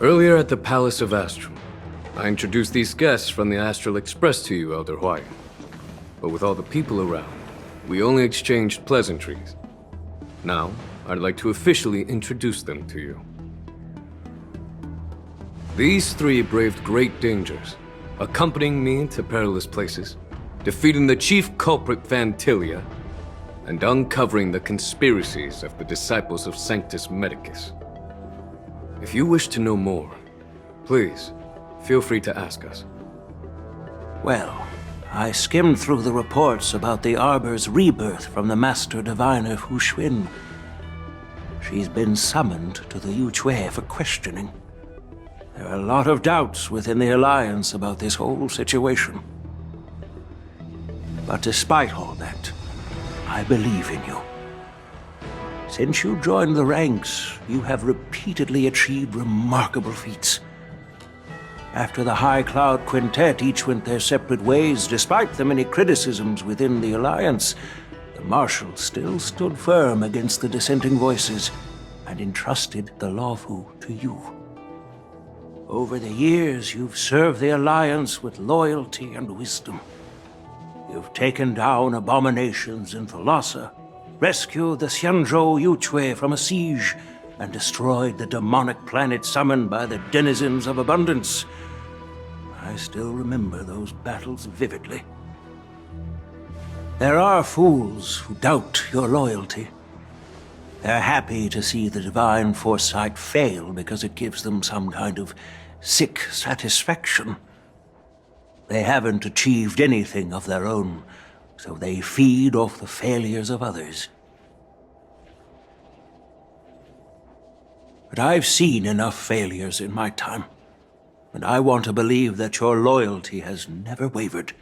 Earlier at the Palace of Astral, I introduced these guests from the Astral Express to you, Elder Huayan. But with all the people around, we only exchanged pleasantries. Now, I'd like to officially introduce them to you. These three braved great dangers, accompanying me to perilous places, defeating the chief culprit Vantilia, and uncovering the conspiracies of the disciples of Sanctus Medicus. If you wish to know more, please, feel free to ask us. Well, I skimmed through the reports about the Arbor's rebirth from the Master Diviner Hu Xuan. She's been summoned to the Yuchui for questioning. There are a lot of doubts within the Alliance about this whole situation. But despite all that, I believe in you. Since you joined the ranks, you have repeatedly achieved remarkable feats. After the High Cloud Quintet each went their separate ways, despite the many criticisms within the Alliance, the Marshal still stood firm against the dissenting voices and entrusted the Luofu to you. Over the years, you've served the Alliance with loyalty and wisdom. You've taken down abominations in Thalassa, rescued the Xianzhou Yuchui from a siege, and destroyed the demonic planet summoned by the denizens of abundance. I still remember those battles vividly. There are fools who doubt your loyalty. They're happy to see the divine foresight fail because it gives them some kind of sick satisfaction. They haven't achieved anything of their own, so they feed off the failures of others. But I've seen enough failures in my time, and I want to believe that your loyalty has never wavered.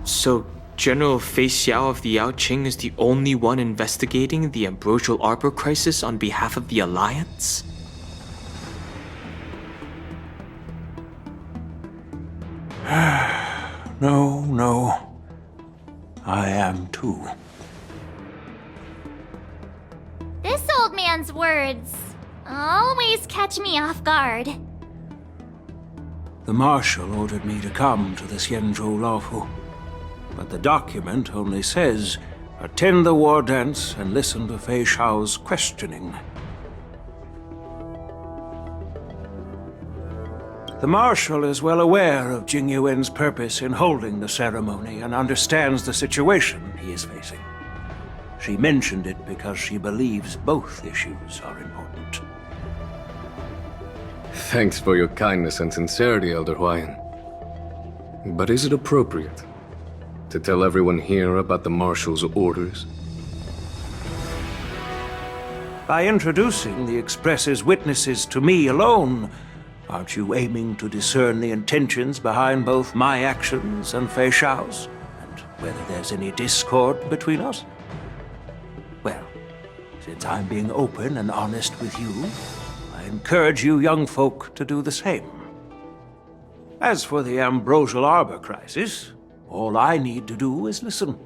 So, General Fei Xiao of the Yaoqing is the only one investigating the Ambrosial Arbor crisis on behalf of the Alliance? No. I am too. This old man's words always catch me off guard. The Marshal ordered me to come to the Xianzhou Luofu, but the document only says, attend the war dance and listen to Fei Xiao's questioning. The Marshal is well aware of Jing Yuan's purpose in holding the ceremony and understands the situation he is facing. She mentioned it because she believes both issues are important. Thanks for your kindness and sincerity, Elder Huayan. But is it appropriate to tell everyone here about the Marshal's orders? By introducing the Express's witnesses to me alone, aren't you aiming to discern the intentions behind both my actions and Fei Xiao's, and whether there's any discord between us? Well, since I'm being open and honest with you, I encourage you young folk to do the same. As for the Ambrosial Arbor crisis, all I need to do is listen.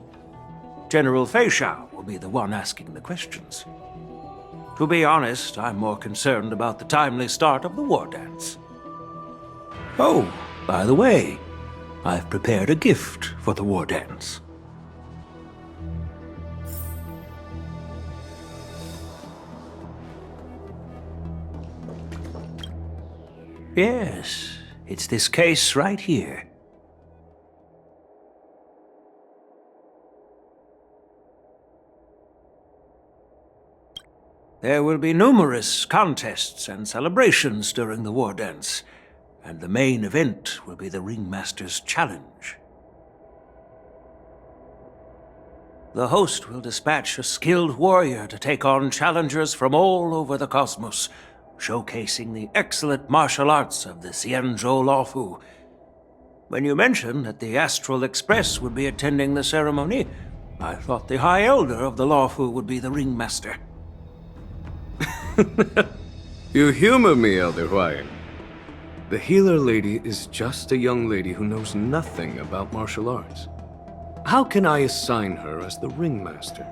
General Fei Xiao will be the one asking the questions. To be honest, I'm more concerned about the timely start of the war dance. Oh, by the way, I've prepared a gift for the war dance. Yes, it's this case right here. There will be numerous contests and celebrations during the war dance, and the main event will be the Ringmaster's Challenge. The host will dispatch a skilled warrior to take on challengers from all over the cosmos, showcasing the excellent martial arts of the Xianzhou Luofu. When you mentioned that the Astral Express would be attending the ceremony, I thought the High Elder of the Luofu would be the Ringmaster. You humor me, Elder Huayan. The healer lady is just a young lady who knows nothing about martial arts. How can I assign her as the ringmaster?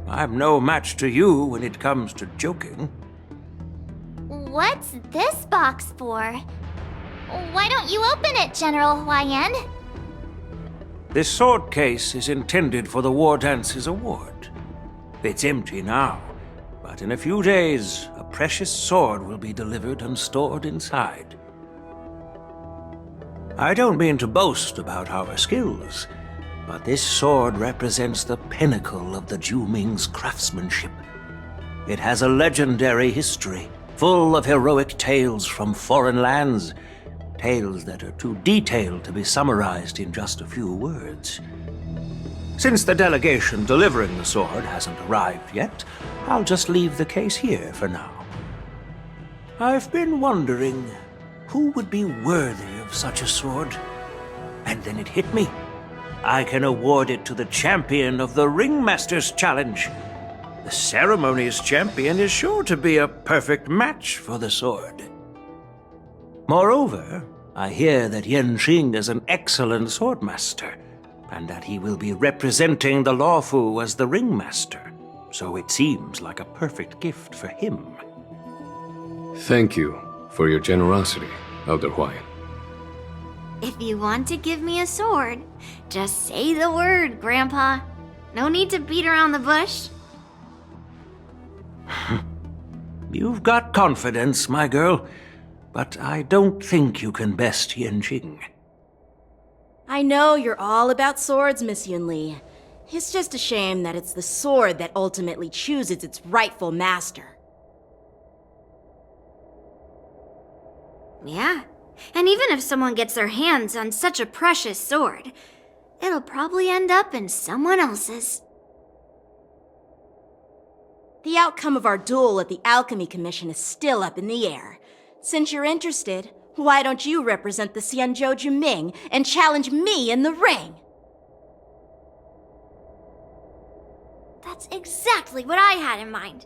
I'm no match to you when it comes to joking. What's this box for? Why don't you open it, General Huayan? This sword case is intended for the War Dance's award. It's empty now, but in a few days, a precious sword will be delivered and stored inside. I don't mean to boast about our skills, but this sword represents the pinnacle of the Zhuming's craftsmanship. It has a legendary history, full of heroic tales from foreign lands, tales that are too detailed to be summarized in just a few words. Since the delegation delivering the sword hasn't arrived yet, I'll just leave the case here for now. I've been wondering who would be worthy of such a sword. And then it hit me. I can award it to the champion of the Ringmaster's Challenge. The ceremony's champion is sure to be a perfect match for the sword. Moreover, I hear that Yanqing is an excellent swordmaster, and that he will be representing the Lawfu as the Ringmaster, so it seems like a perfect gift for him. Thank you for your generosity, Elder Huayan. If you want to give me a sword, just say the word, Grandpa. No need to beat around the bush. You've got confidence, my girl, but I don't think you can best Yanqing. I know you're all about swords, Miss Yunli. It's just a shame that it's the sword that ultimately chooses its rightful master. Yeah, and even if someone gets their hands on such a precious sword, it'll probably end up in someone else's. The outcome of our duel at the Alchemy Commission is still up in the air. Since you're interested, why don't you represent the Xianzhou Juming and challenge me in the ring? That's exactly what I had in mind.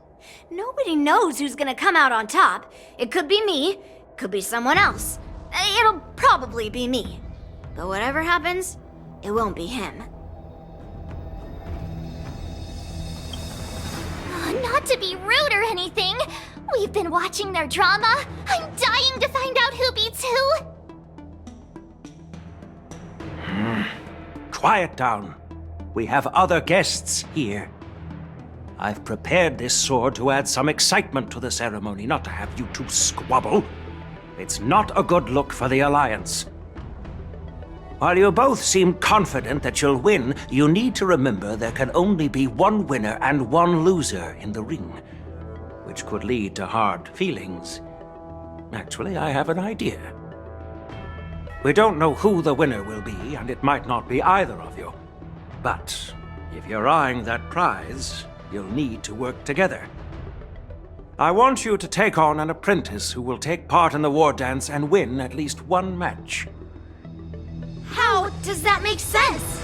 Nobody knows who's gonna come out on top. It could be me, could be someone else. It'll probably be me. But whatever happens, it won't be him. Not to be rude or anything. We've been watching their drama. I'm dying to find out who beats who. Quiet down. We have other guests here. I've prepared this sword to add some excitement to the ceremony, not to have you two squabble. It's not a good look for the Alliance. While you both seem confident that you'll win, you need to remember there can only be one winner and one loser in the ring, which could lead to hard feelings. Actually, I have an idea. We don't know who the winner will be, and it might not be either of you. But if you're eyeing that prize, you'll need to work together. I want you to take on an apprentice who will take part in the war dance and win at least one match. How does that make sense?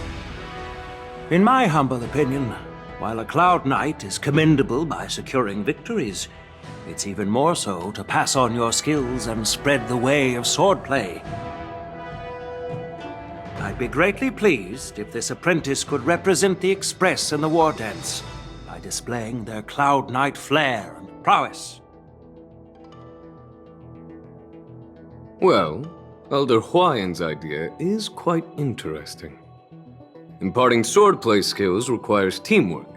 In my humble opinion, while a Cloud Knight is commendable by securing victories, it's even more so to pass on your skills and spread the way of swordplay. I'd be greatly pleased if this apprentice could represent the Express in the war dance by displaying their Cloud Knight flair and prowess. Well, Elder Huayan's idea is quite interesting. Imparting swordplay skills requires teamwork,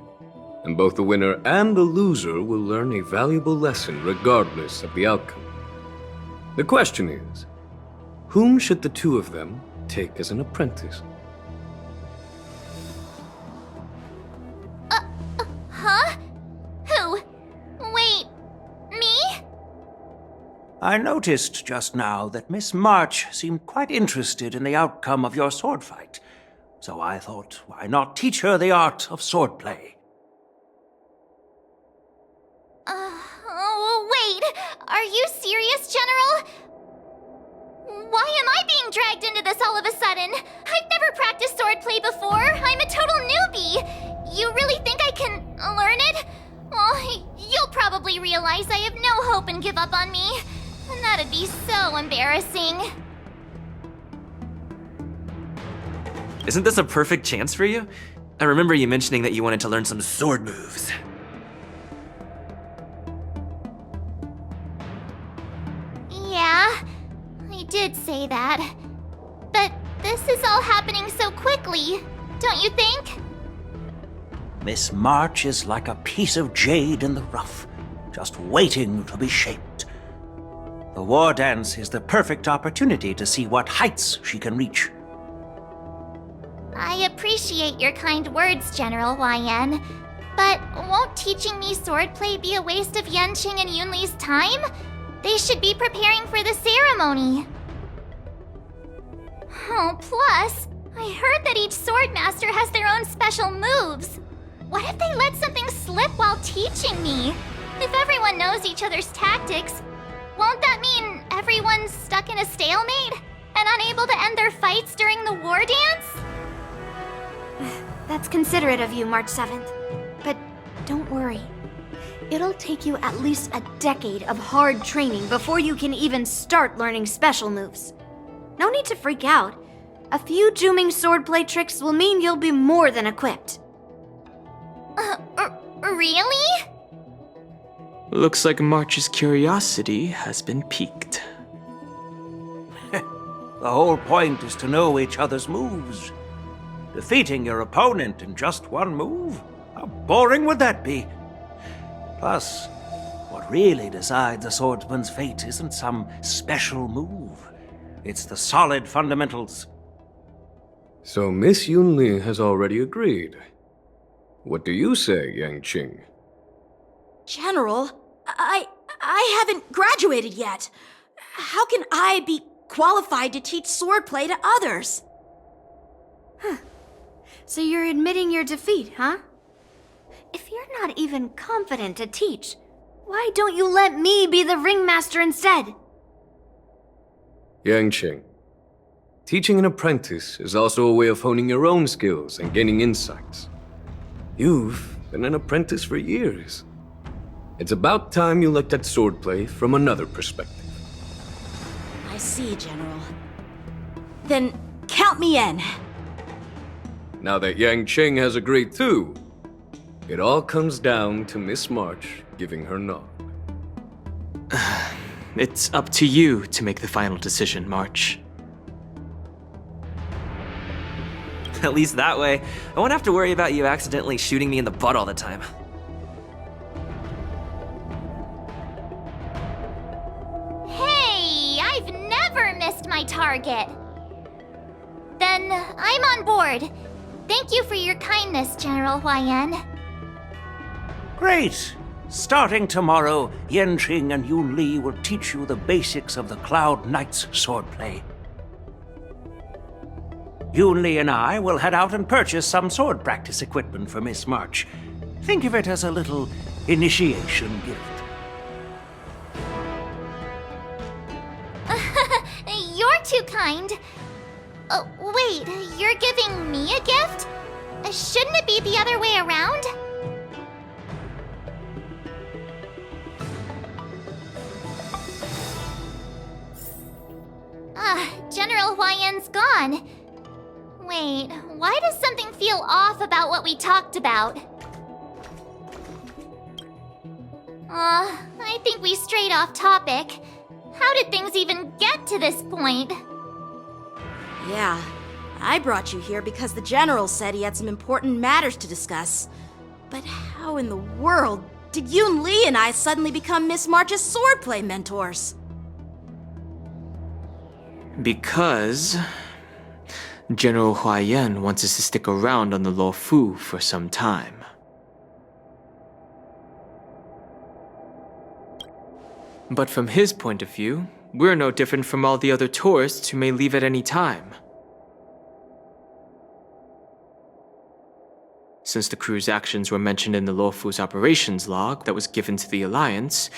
and both the winner and the loser will learn a valuable lesson regardless of the outcome. The question is, whom should the two of them take as an apprentice? Huh? Who? Wait, me? I noticed just now that Miss March seemed quite interested in the outcome of your sword fight, so I thought, why not teach her the art of swordplay? Wait, are you serious, General? Why am I being dragged into this all of a sudden? I've never practiced swordplay before. I'm a total newbie. You really think I can learn it? Well, you'll probably realize I have no hope and give up on me. And that'd be so embarrassing. Isn't this a perfect chance for you? I remember you mentioning that you wanted to learn some sword moves. Yeah, I did say that. But this is all happening so quickly, don't you think? Miss March is like a piece of jade in the rough, just waiting to be shaped. The war dance is the perfect opportunity to see what heights she can reach. I appreciate your kind words, General YN. But won't teaching me swordplay be a waste of Yanqing and Yunli's time? They should be preparing for the ceremony. Oh, plus, I heard that each swordmaster has their own special moves. What if they let something slip while teaching me? If everyone knows each other's tactics, won't that mean everyone's stuck in a stalemate and unable to end their fights during the war dance? That's considerate of you, March 7th. But don't worry. It'll take you at least a decade of hard training before you can even start learning special moves. No need to freak out. A few Juming swordplay tricks will mean you'll be more than equipped. Really? Looks like March's curiosity has been piqued. The whole point is to know each other's moves. Defeating your opponent in just one move? How boring would that be? Plus, what really decides a swordsman's fate isn't some special move. It's the solid fundamentals. So Miss Yunli has already agreed. What do you say, Yanqing? General, I haven't graduated yet. How can I be qualified to teach swordplay to others? So you're admitting your defeat, huh? If you're not even confident to teach, why don't you let me be the ringmaster instead? Yanqing, teaching an apprentice is also a way of honing your own skills and gaining insights. You've been an apprentice for years. It's about time you looked at swordplay from another perspective. I see, General. Then count me in. Now that Yanqing has agreed too, it all comes down to Miss March giving her nod. It's up to you to make the final decision, March. At least that way, I won't have to worry about you accidentally shooting me in the butt all the time. Hey, I've never missed my target. Then I'm on board. Thank you for your kindness, General YN. Great! Starting tomorrow, Yanqing and Yunli will teach you the basics of the Cloud Knight's swordplay. Yunli and I will head out and purchase some sword practice equipment for Miss March. Think of it as a little initiation gift. You're too kind. Wait, you're giving me a gift? Shouldn't it be the other way around? General YN's gone. Wait, why does something feel off about what we talked about? I think we strayed off topic. How did things even get to this point? Yeah, I brought you here because the General said he had some important matters to discuss. But how in the world did Yoon Lee and I suddenly become Miss March's swordplay mentors? Because General Huayan wants us to stick around on the Luofu for some time. But from his point of view, we're no different from all the other tourists who may leave at any time. Since the crew's actions were mentioned in the Luofu's operations log that was given to the Alliance,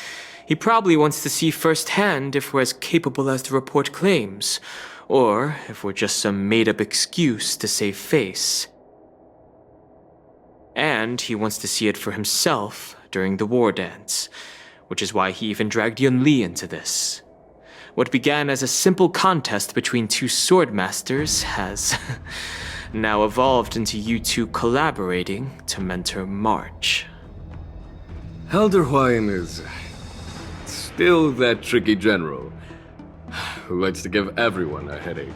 he probably wants to see firsthand if we're as capable as the report claims, or if we're just some made-up excuse to save face. And he wants to see it for himself during the war dance, which is why he even dragged Yun Li into this. What began as a simple contest between two sword masters has now evolved into you two collaborating to mentor March. Elder Huayan is still that tricky general who likes to give everyone a headache.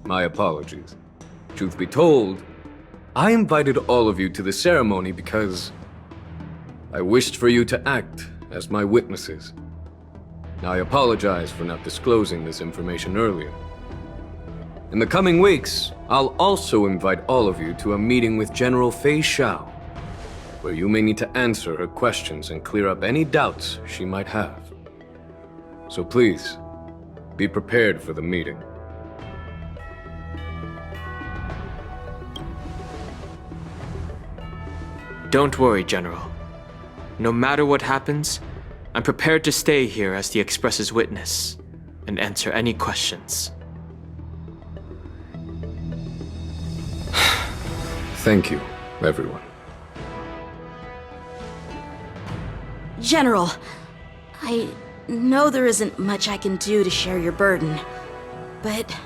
My apologies. Truth be told, I invited all of you to the ceremony because I wished for you to act as my witnesses. I apologize for not disclosing this information earlier. In the coming weeks, I'll also invite all of you to a meeting with General Fei Xiao, where you may need to answer her questions and clear up any doubts she might have. So please, be prepared for the meeting. Don't worry, General. No matter what happens, I'm prepared to stay here as the Express's witness and answer any questions. Thank you, everyone. General, I know there isn't much I can do to share your burden, but...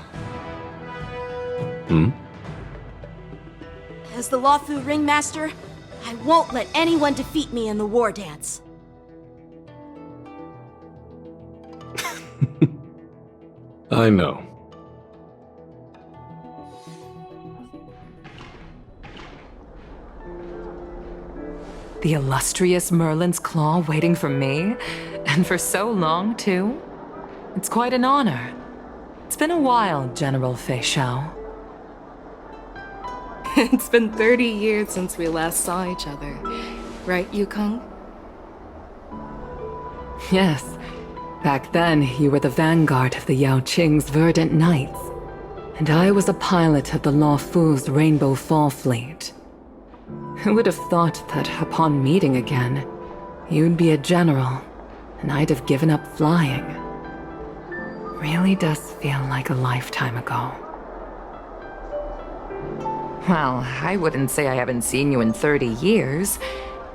As the Lawfu Ringmaster, I won't let anyone defeat me in the war dance. I know. The illustrious Merlin's claw waiting for me? And for so long, too? It's quite an honor. It's been a while, General Fei Xiao. It's been 30 years since we last saw each other. Right, Yukong? Yes. Back then, you were the vanguard of the Yao Qing's Verdant Knights. And I was a pilot of the Lawfu's Rainbow Fall Fleet. Who would have thought that upon meeting again, you'd be a general, and I'd have given up flying? Really does feel like a lifetime ago. Well, I wouldn't say I haven't seen you in 30 years.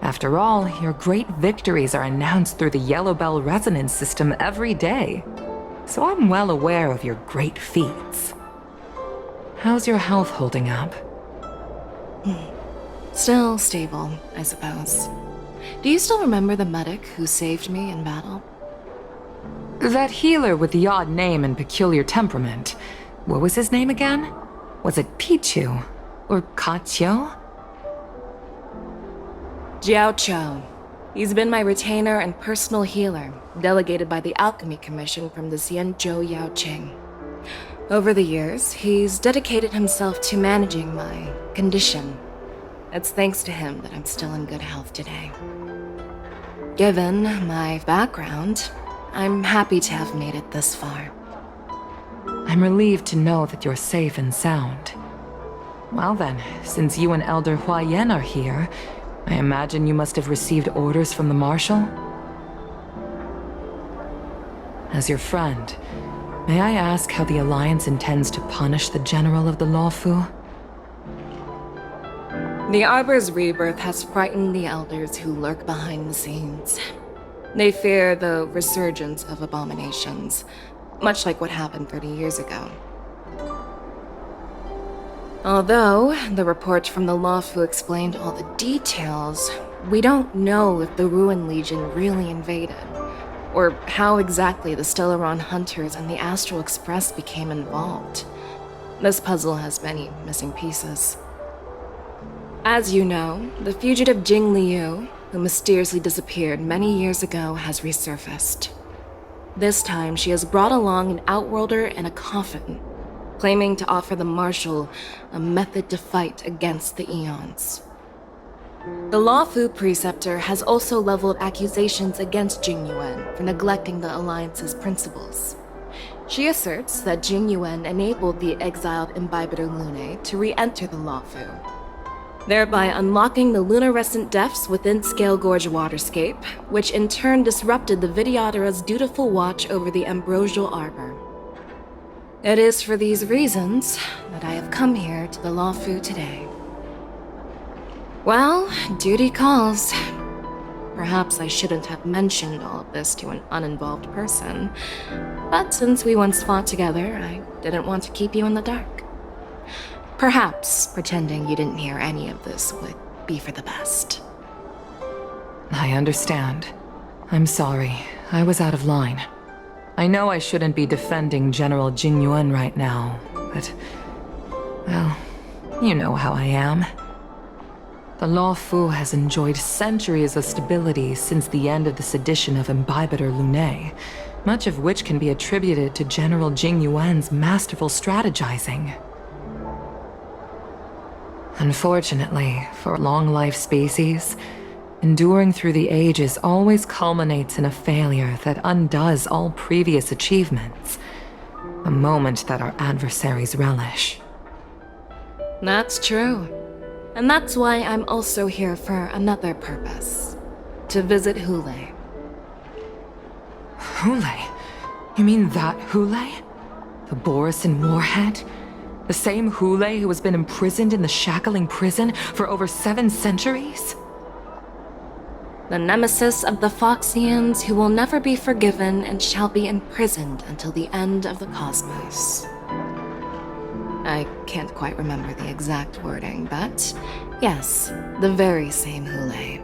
After all, your great victories are announced through the Yellow Bell resonance system every day. So I'm well aware of your great feats. How's your health holding up? Still stable, I suppose. Do you still remember the medic who saved me in battle? That healer with the odd name and peculiar temperament. What was his name again? Was it Pichu? Or Kachio? Jiao Chou. He's been my retainer and personal healer, delegated by the Alchemy Commission from the Xianzhou Yao Qing. Over the years, he's dedicated himself to managing my condition. It's thanks to him that I'm still in good health today. Given my background, I'm happy to have made it this far. I'm relieved to know that you're safe and sound. Well then, since you and Elder Huayan are here, I imagine you must have received orders from the Marshal? As your friend, may I ask how the Alliance intends to punish the General of the Lawfu? The Arbor's rebirth has frightened the elders who lurk behind the scenes. They fear the resurgence of abominations, much like what happened 30 years ago. Although the report from the Lawfu explained all the details, we don't know if the Ruin Legion really invaded, or how exactly the Stellaron Hunters and the Astral Express became involved. This puzzle has many missing pieces. As you know, the fugitive Jing Liu, who mysteriously disappeared many years ago, has resurfaced. This time, she has brought along an Outworlder and a coffin, claiming to offer the Marshal a method to fight against the Eons. The Lawfu Preceptor has also leveled accusations against Jing Yuan for neglecting the Alliance's principles. She asserts that Jing Yuan enabled the exiled Imbibitor Lunae to re-enter the Lawfu, thereby unlocking the lunarescent depths within Scale Gorge Waterscape, which in turn disrupted the Vidyadhara's dutiful watch over the Ambrosial Arbor. It is for these reasons that I have come here to the Lawfu today. Well, duty calls. Perhaps I shouldn't have mentioned all of this to an uninvolved person. But since we once fought together, I didn't want to keep you in the dark. Perhaps pretending you didn't hear any of this would be for the best. I understand. I'm sorry. I was out of line. I know I shouldn't be defending General Jingyuan right now, but... well, you know how I am. The Luofu has enjoyed centuries of stability since the end of the sedition of Imbibitor Lunae, much of which can be attributed to General Jingyuan's masterful strategizing. Unfortunately, for a long-life species, enduring through the ages always culminates in a failure that undoes all previous achievements, a moment that our adversaries relish. That's true. And that's why I'm also here for another purpose. To visit Hule. Hule? You mean that Hule? The Borisin warhead? The same Hule who has been imprisoned in the shackling prison for over 7 centuries? The nemesis of the Foxians who will never be forgiven and shall be imprisoned until the end of the cosmos. I can't quite remember the exact wording, but yes, the very same Hule.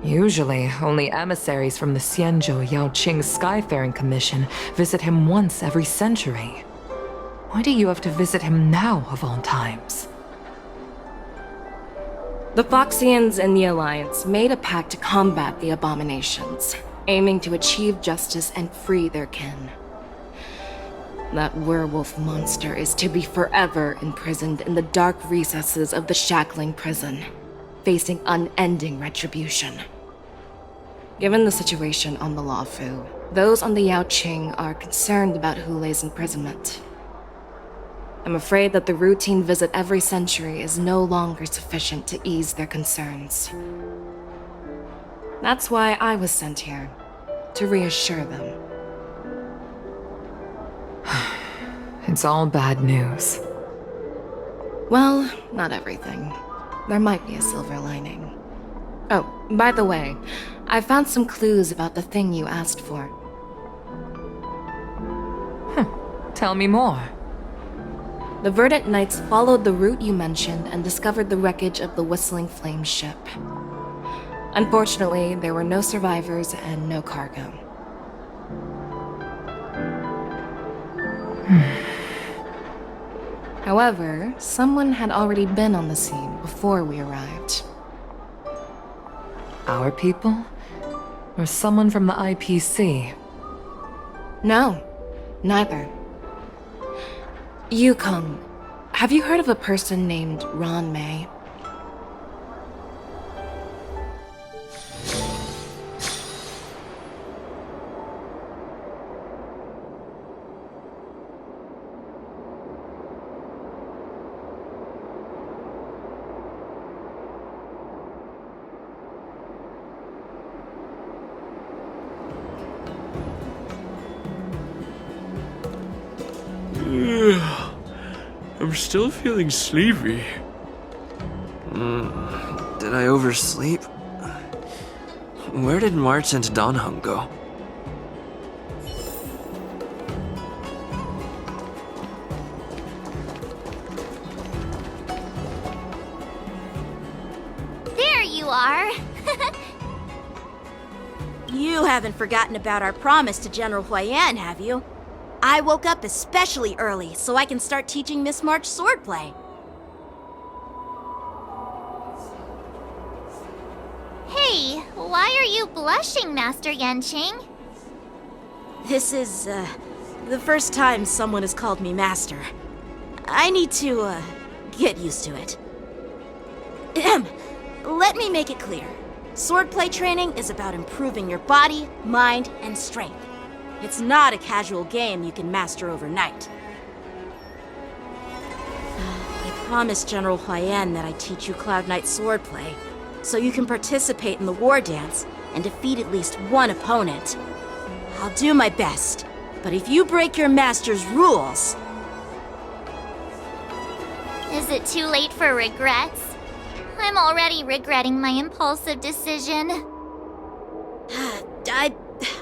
Usually, only emissaries from the Xianzhou Yaoqing Skyfaring Commission visit him once every century. Why do you have to visit him now, of all times? The Foxians and the Alliance made a pact to combat the abominations, aiming to achieve justice and free their kin. That werewolf monster is to be forever imprisoned in the dark recesses of the shackling prison, facing unending retribution. Given the situation on the Luofu, those on the Yaoqing are concerned about Hule's imprisonment. I'm afraid that the routine visit every century is no longer sufficient to ease their concerns. That's why I was sent here, to reassure them. It's all bad news. Well, not everything. There might be a silver lining. Oh, by the way, I found some clues about the thing you asked for. Tell me more. The Verdant Knights followed the route you mentioned and discovered the wreckage of the Whistling Flame ship. Unfortunately, there were no survivors and no cargo. However, someone had already been on the scene before we arrived. Our people? Or someone from the IPC? No, neither. Yukong, have you heard of a person named Ron May? I'm still feeling sleepy. Did I oversleep? Where did March and Donhung go? There you are. You haven't forgotten about our promise to General Huayan, have you? I woke up especially early so I can start teaching Miss March swordplay. Hey, why are you blushing, Master Yanqing? This is, the first time someone has called me Master. I need to, get used to it. Let me make it clear. Swordplay training is about improving your body, mind, and strength. It's not a casual game you can master overnight. I promised General Huayan that I'd teach you Cloud Knight swordplay, so you can participate in the war dance and defeat at least one opponent. I'll do my best, but if you break your master's rules... Is it too late for regrets? I'm already regretting my impulsive decision.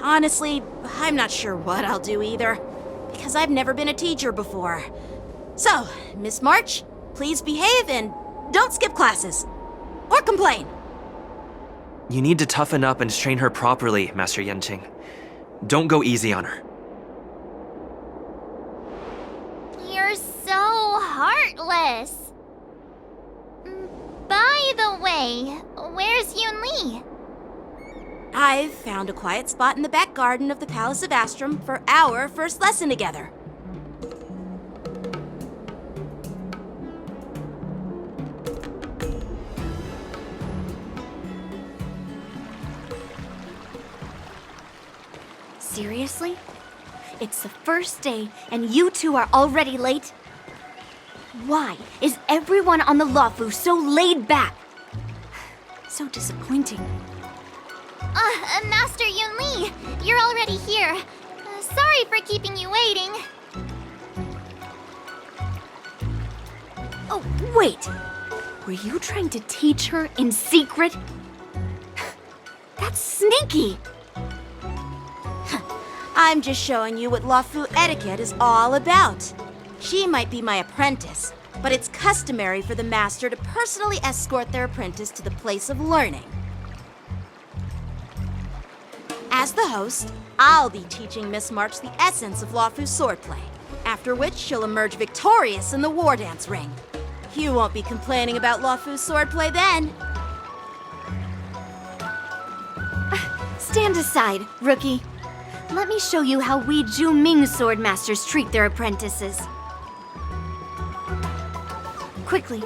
Honestly, I'm not sure what I'll do either, because I've never been a teacher before. So, Miss March, please behave and don't skip classes. Or complain. You need to toughen up and train her properly, Master Yanqing. Don't go easy on her. You're so heartless. By the way, where's Yunli? I've found a quiet spot in the back garden of the Palace of Astrum for our first lesson together. Seriously? It's the first day and you two are already late? Why is everyone on the Luofu so laid back? So disappointing. Master Yunli, you're already here. Sorry for keeping you waiting. Oh, wait. Were you trying to teach her in secret? That's sneaky. I'm just showing you what Luofu etiquette is all about. She might be my apprentice, but it's customary for the master to personally escort their apprentice to the place of learning. As the host, I'll be teaching Miss March the essence of Luofu swordplay, after which she'll emerge victorious in the war dance ring. You won't be complaining about Luofu swordplay then. Stand aside, rookie. Let me show you how we Zhu-Ming sword masters treat their apprentices. Quickly,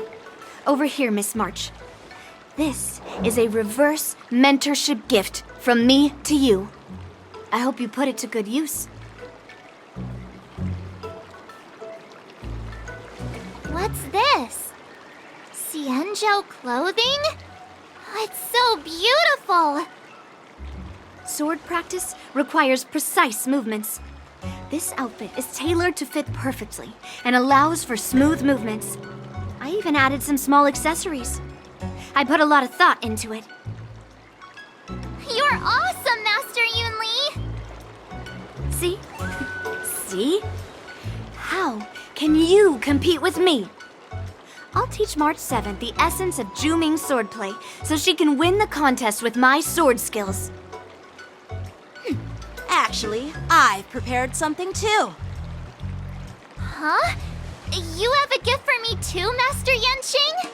over here, Miss March. This is a reverse mentorship gift from me to you. I hope you put it to good use. What's this? Xianzhou clothing? It's so beautiful! Sword practice requires precise movements. This outfit is tailored to fit perfectly and allows for smooth movements. I even added some small accessories. I put a lot of thought into it. You're awesome, Master Yunli! See? See? How can you compete with me? I'll teach March 7th the essence of Zhu-Ming swordplay so she can win the contest with my sword skills. Actually, I've prepared something too. Huh? You have a gift for me too, Master Yanqing?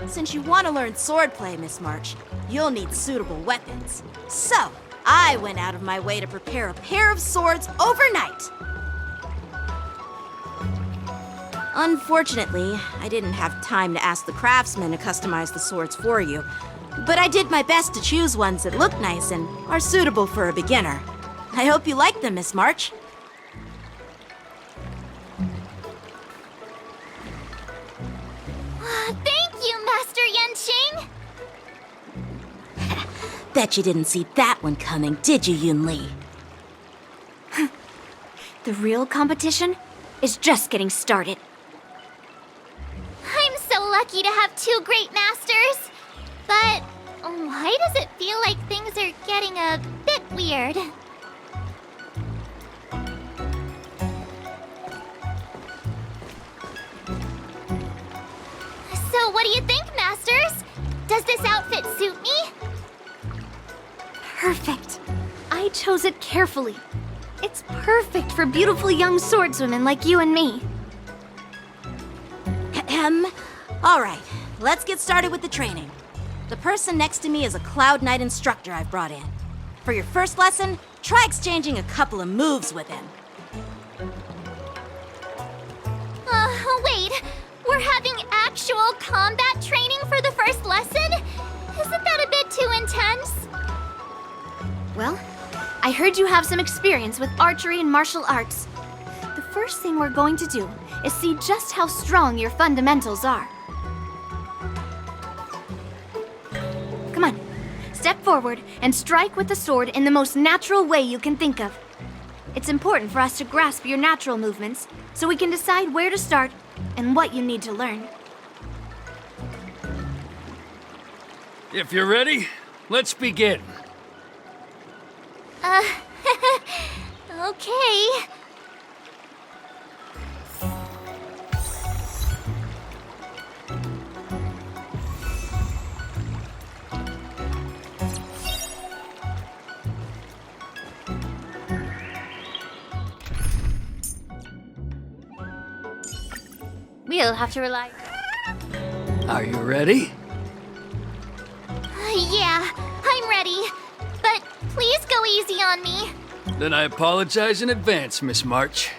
Since you want to learn swordplay, Miss March, you'll need suitable weapons. So, I went out of my way to prepare a pair of swords overnight. Unfortunately, I didn't have time to ask the craftsman to customize the swords for you, but I did my best to choose ones that look nice and are suitable for a beginner. I hope you like them, Miss March. Thank you, Master Yanqing! Bet you didn't see that one coming, did you, Yunli? The real competition is just getting started. I'm so lucky to have two great masters. But why does it feel like things are getting a bit weird? So what do you think, Masters? Does this outfit suit me? Perfect. I chose it carefully. It's perfect for beautiful young swordswomen like you and me. All right, let's get started with the training. The person next to me is a Cloud Knight instructor I've brought in. For your first lesson, try exchanging a couple of moves with him. Wait. We're having actual combat training for the first lesson? Isn't that a bit too intense? Well, I heard you have some experience with archery and martial arts. The first thing we're going to do is see just how strong your fundamentals are. Come on, step forward and strike with the sword in the most natural way you can think of. It's important for us to grasp your natural movements so we can decide where to start and what you need to learn. If you're ready, let's begin. Okay. We'll have to rely. Are you ready? Yeah, I'm ready. But please go easy on me. Then I apologize in advance, Miss March.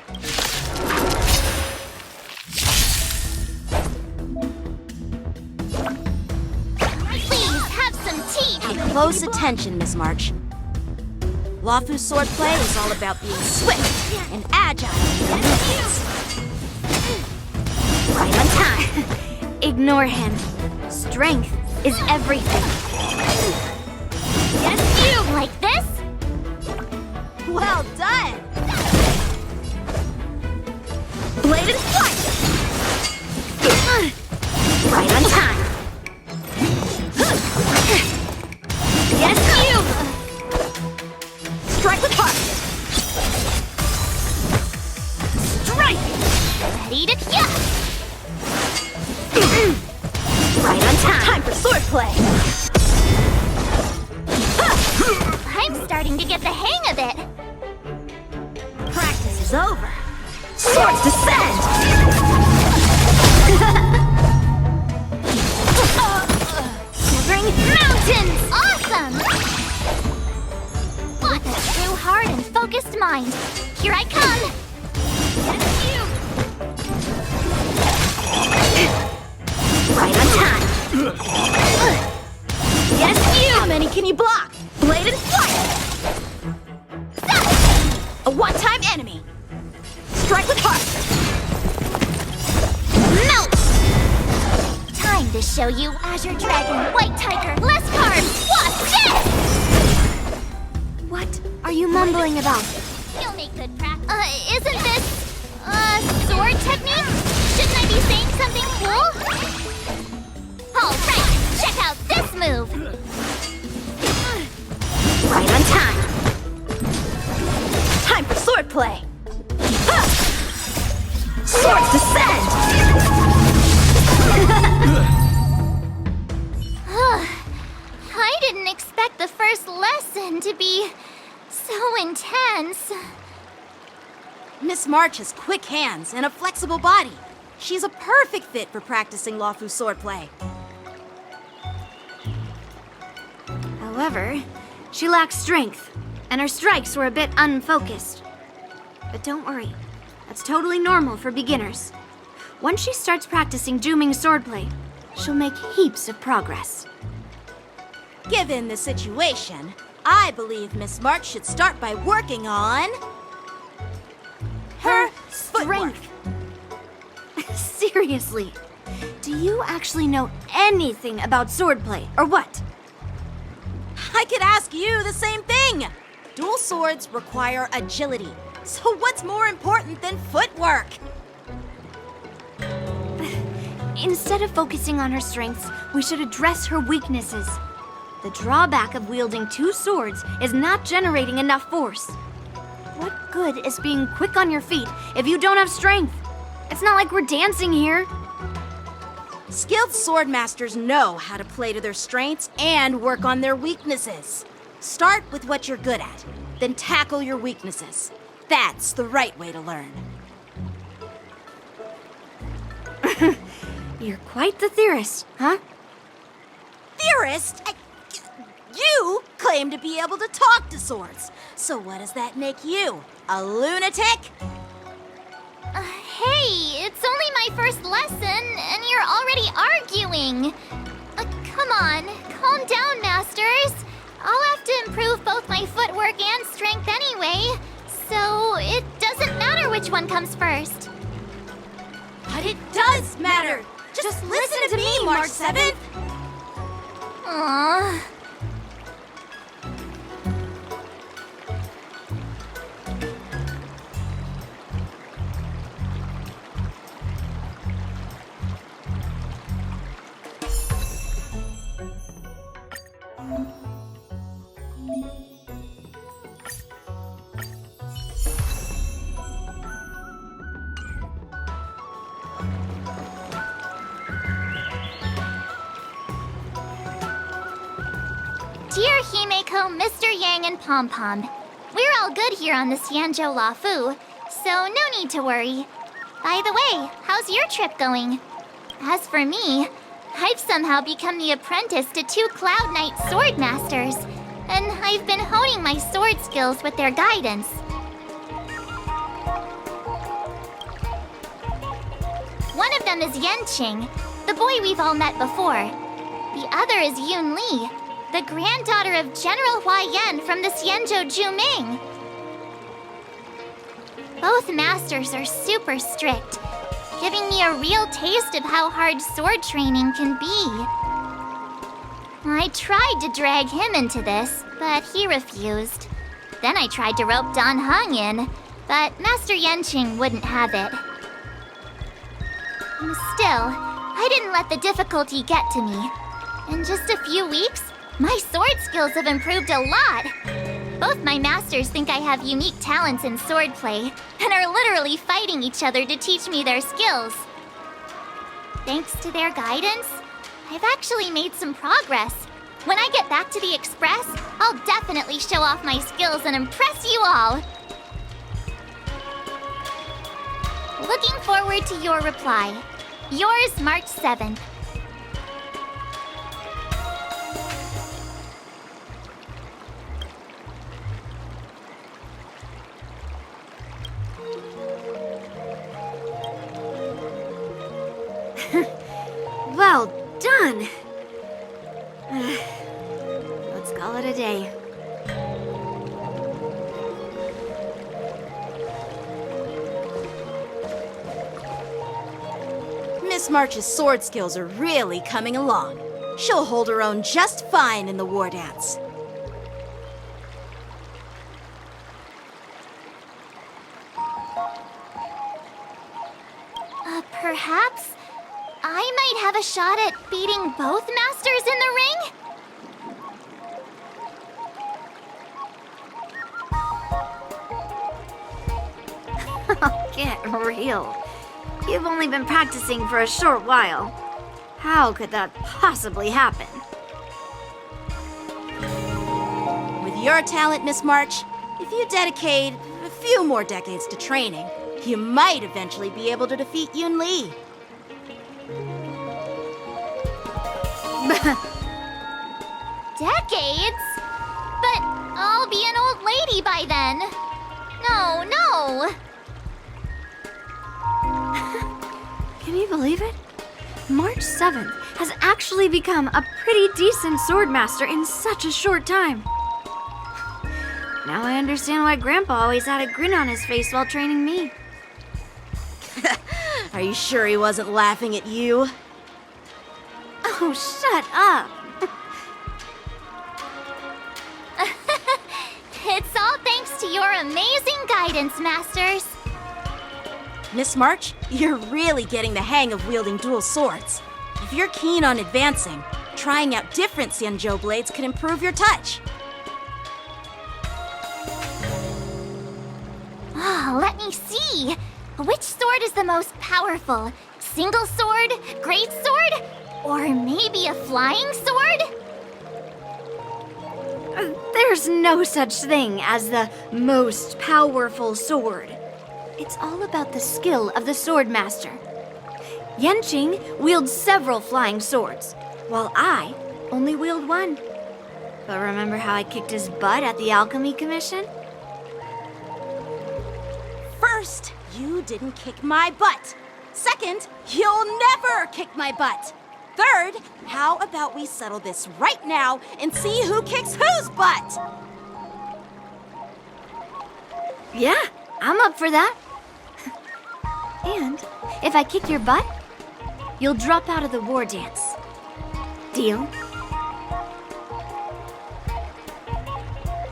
Please have some tea. Pay close attention, Miss March. Lawfu swordplay is all about being swift and agile in your movements. Right on time. Ignore him. Strength is everything. Yes, you like this? Well done! Bladed flight! Right on time. Yes, you! Strike with heart! Strike! Ready to kill. Right on time. Time for swordplay! I'm starting to get the hang of it. Practice is over. Swords descend! Severing mountains! Awesome! With a true heart and focused mind. Here I come! Right on time. Yes, you! How many can you block? Bladed flight! A one-time enemy! Strike with heart! Melt! Time to show you Azure Dragon, White Tiger, less cards, plus death! What are you mumbling about? You'll make good practice. Isn't this, sword technique? Shouldn't I be saying something cool? Alright, check out this move! Right on time. Time for swordplay! Swords descend! I didn't expect the first lesson to be so intense. Miss March has quick hands and a flexible body. She's a perfect fit for practicing Lawfu swordplay. However, she lacks strength, and her strikes were a bit unfocused. But don't worry, that's totally normal for beginners. Once she starts practicing Juming swordplay, she'll make heaps of progress. Given the situation, I believe Miss March should start by working on her footwork. Seriously, do you actually know anything about swordplay, or what? I could ask you the same thing. Dual swords require agility. So what's more important than footwork? Instead of focusing on her strengths, we should address her weaknesses. The drawback of wielding two swords is not generating enough force. What good is being quick on your feet if you don't have strength? It's not like we're dancing here. Skilled sword masters know how to play to their strengths and work on their weaknesses. Start with what you're good at, then tackle your weaknesses. That's the right way to learn. You're quite the theorist, huh? Theorist? You claim to be able to talk to swords. So what does that make you? A lunatic? Hey, it's only my first lesson, and you're already arguing. Come on, calm down, masters. I'll have to improve both my footwork and strength anyway, so it doesn't matter which one comes first. But it does matter. Just listen to me, March 7th. Aww. Meiko, Mr. Yang, and Pom Pom. We're all good here on the Xianzhou Lafu, so no need to worry. By the way, how's your trip going? As for me, I've somehow become the apprentice to 2 Cloud Knight sword masters, and I've been honing my sword skills with their guidance. One of them is Yanqing, the boy we've all met before. The other is Yun Li, the granddaughter of General Hua Yan from the Xianzhou Juming. Both masters are super strict, giving me a real taste of how hard sword training can be. I tried to drag him into this, but he refused. Then I tried to rope Dan Heng in, but Master Yanqing wouldn't have it. Still, I didn't let the difficulty get to me. In just a few weeks, my sword skills have improved a lot. Both my masters think I have unique talents in swordplay, and are literally fighting each other to teach me their skills. Thanks to their guidance, I've actually made some progress. When I get back to the Express, I'll definitely show off my skills and impress you all. Looking forward to your reply. Yours, March 7th. Well done! Let's call it a day. Miss March's sword skills are really coming along. She'll hold her own just fine in the war dance. Perhaps I might have a shot at beating both masters in the ring? Get real. You've only been practicing for a short while. How could that possibly happen? With your talent, Miss March, if you dedicate a few more decades to training, you might eventually be able to defeat Yun Li. Decades? But I'll be an old lady by then. No, no. Can you believe it? March 7th has actually become a pretty decent swordmaster in such a short time. Now I understand why Grandpa always had a grin on his face while training me. Are you sure he wasn't laughing at you? Oh, shut up! It's all thanks to your amazing guidance, Masters. Miss March, you're really getting the hang of wielding dual swords. If you're keen on advancing, trying out different Xianzhou blades could improve your touch. Oh, let me see. Which sword is the most powerful? Single sword? Great sword? Or maybe a flying sword? There's no such thing as the most powerful sword. It's all about the skill of the swordmaster. Yanqing wields several flying swords, while I only wield one. But remember how I kicked his butt at the Alchemy Commission? First, you didn't kick my butt. Second, you'll never kick my butt. Third, how about we settle this right now and see who kicks whose butt? Yeah, I'm up for that. And if I kick your butt, you'll drop out of the war dance. Deal?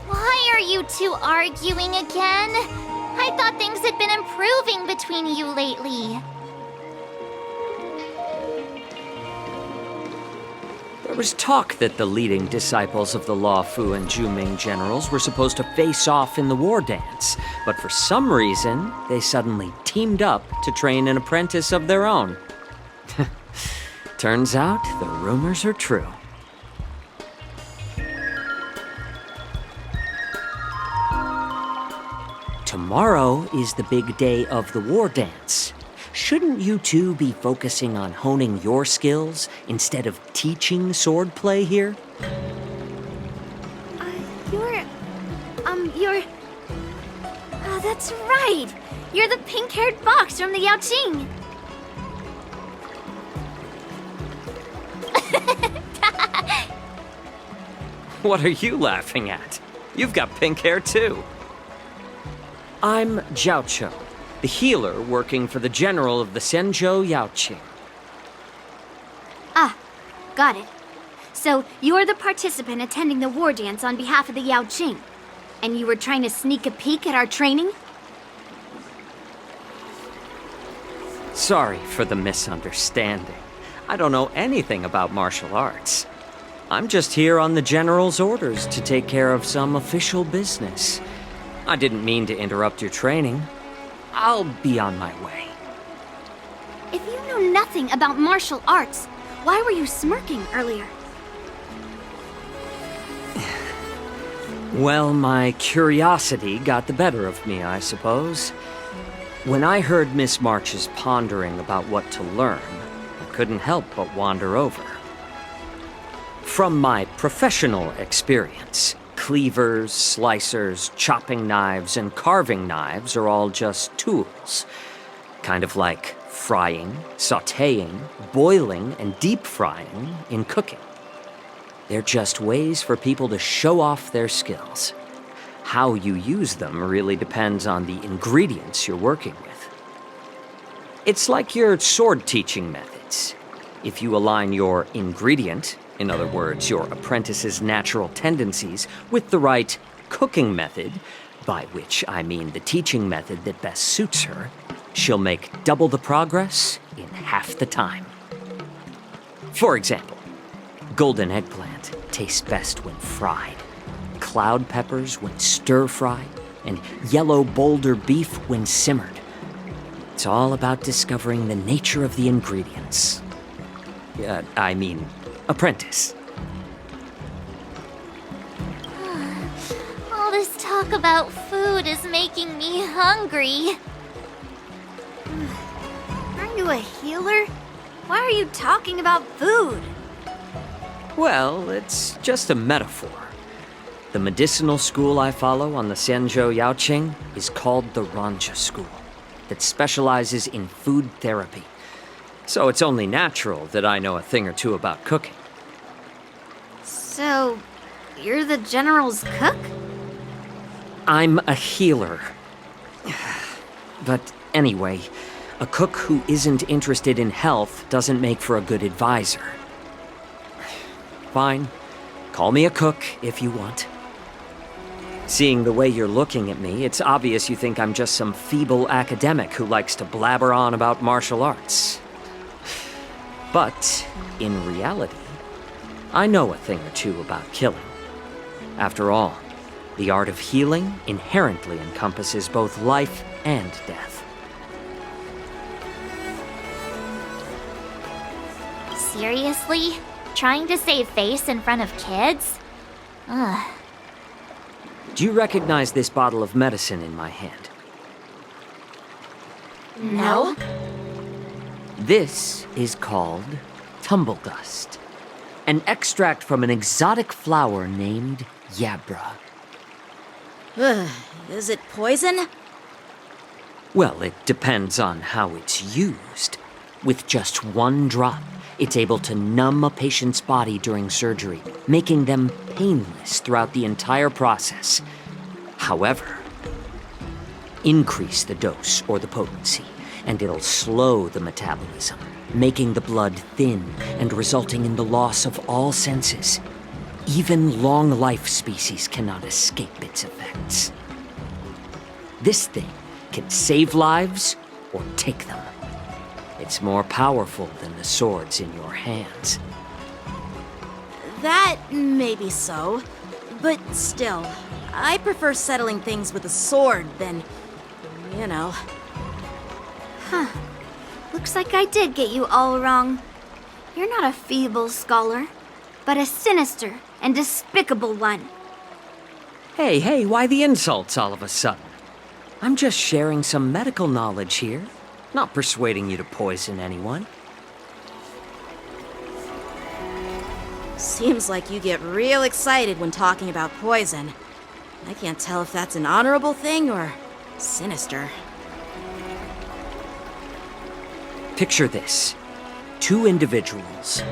Why are you two arguing again? I thought things had been improving between you lately. There was talk that the leading disciples of the Luofu and Juming generals were supposed to face off in the war dance, but for some reason, they suddenly teamed up to train an apprentice of their own. Turns out, the rumors are true. Tomorrow is the big day of the war dance. Shouldn't you two be focusing on honing your skills instead of teaching swordplay here? You're... Oh, that's right! You're the pink-haired fox from the Yaoqing! What are you laughing at? You've got pink hair too. I'm Xianzhou, the healer working for the general of the Xianzhou Yaoqing. Ah, got it. So, you're the participant attending the war dance on behalf of the Yaoqing. And you were trying to sneak a peek at our training? Sorry for the misunderstanding. I don't know anything about martial arts. I'm just here on the general's orders to take care of some official business. I didn't mean to interrupt your training. I'll be on my way. If you know nothing about martial arts, why were you smirking earlier? Well, my curiosity got the better of me, I suppose. When I heard Miss March's pondering about what to learn, I couldn't help but wander over. From my professional experience, cleavers, slicers, chopping knives, and carving knives are all just tools. Kind of like frying, sautéing, boiling, and deep frying in cooking. They're just ways for people to show off their skills. How you use them really depends on the ingredients you're working with. It's like your sword teaching methods. If you align your ingredient, in other words, your apprentice's natural tendencies, with the right cooking method, by which I mean the teaching method that best suits her, she'll make double the progress in half the time. For example, golden eggplant tastes best when fried, cloud peppers when stir-fried, and yellow boulder beef when simmered. It's all about discovering the nature of the ingredients. Apprentice. All this talk about food is making me hungry. Aren't you a healer? Why are you talking about food? Well, it's just a metaphor. The medicinal school I follow on the Xianzhou Yaoqing is called the Ranja School, that specializes in food therapy. So it's only natural that I know a thing or two about cooking. So, you're the general's cook? I'm a healer. But anyway, a cook who isn't interested in health doesn't make for a good advisor. Fine. Call me a cook if you want. Seeing the way you're looking at me, it's obvious you think I'm just some feeble academic who likes to blabber on about martial arts. But, in reality, I know a thing or two about killing. After all, the art of healing inherently encompasses both life and death. Seriously? Trying to save face in front of kids? Ugh. Do you recognize this bottle of medicine in my hand? No? This is called tumble dust, an extract from an exotic flower named Yabra. Is it poison? Well, it depends on how it's used. With just one drop, it's able to numb a patient's body during surgery, making them painless throughout the entire process. However, increase the dose or the potency, and it'll slow the metabolism, making the blood thin and resulting in the loss of all senses. Even long-life species cannot escape its effects. This thing can save lives or take them. It's more powerful than the swords in your hands. That may be so, but still, I prefer settling things with a sword than, you know. Huh. Looks like I did get you all wrong. You're not a feeble scholar, but a sinister and despicable one. Hey, why the insults all of a sudden? I'm just sharing some medical knowledge here, not persuading you to poison anyone. Seems like you get real excited when talking about poison. I can't tell if that's an honorable thing or sinister. Picture this. 2 individuals.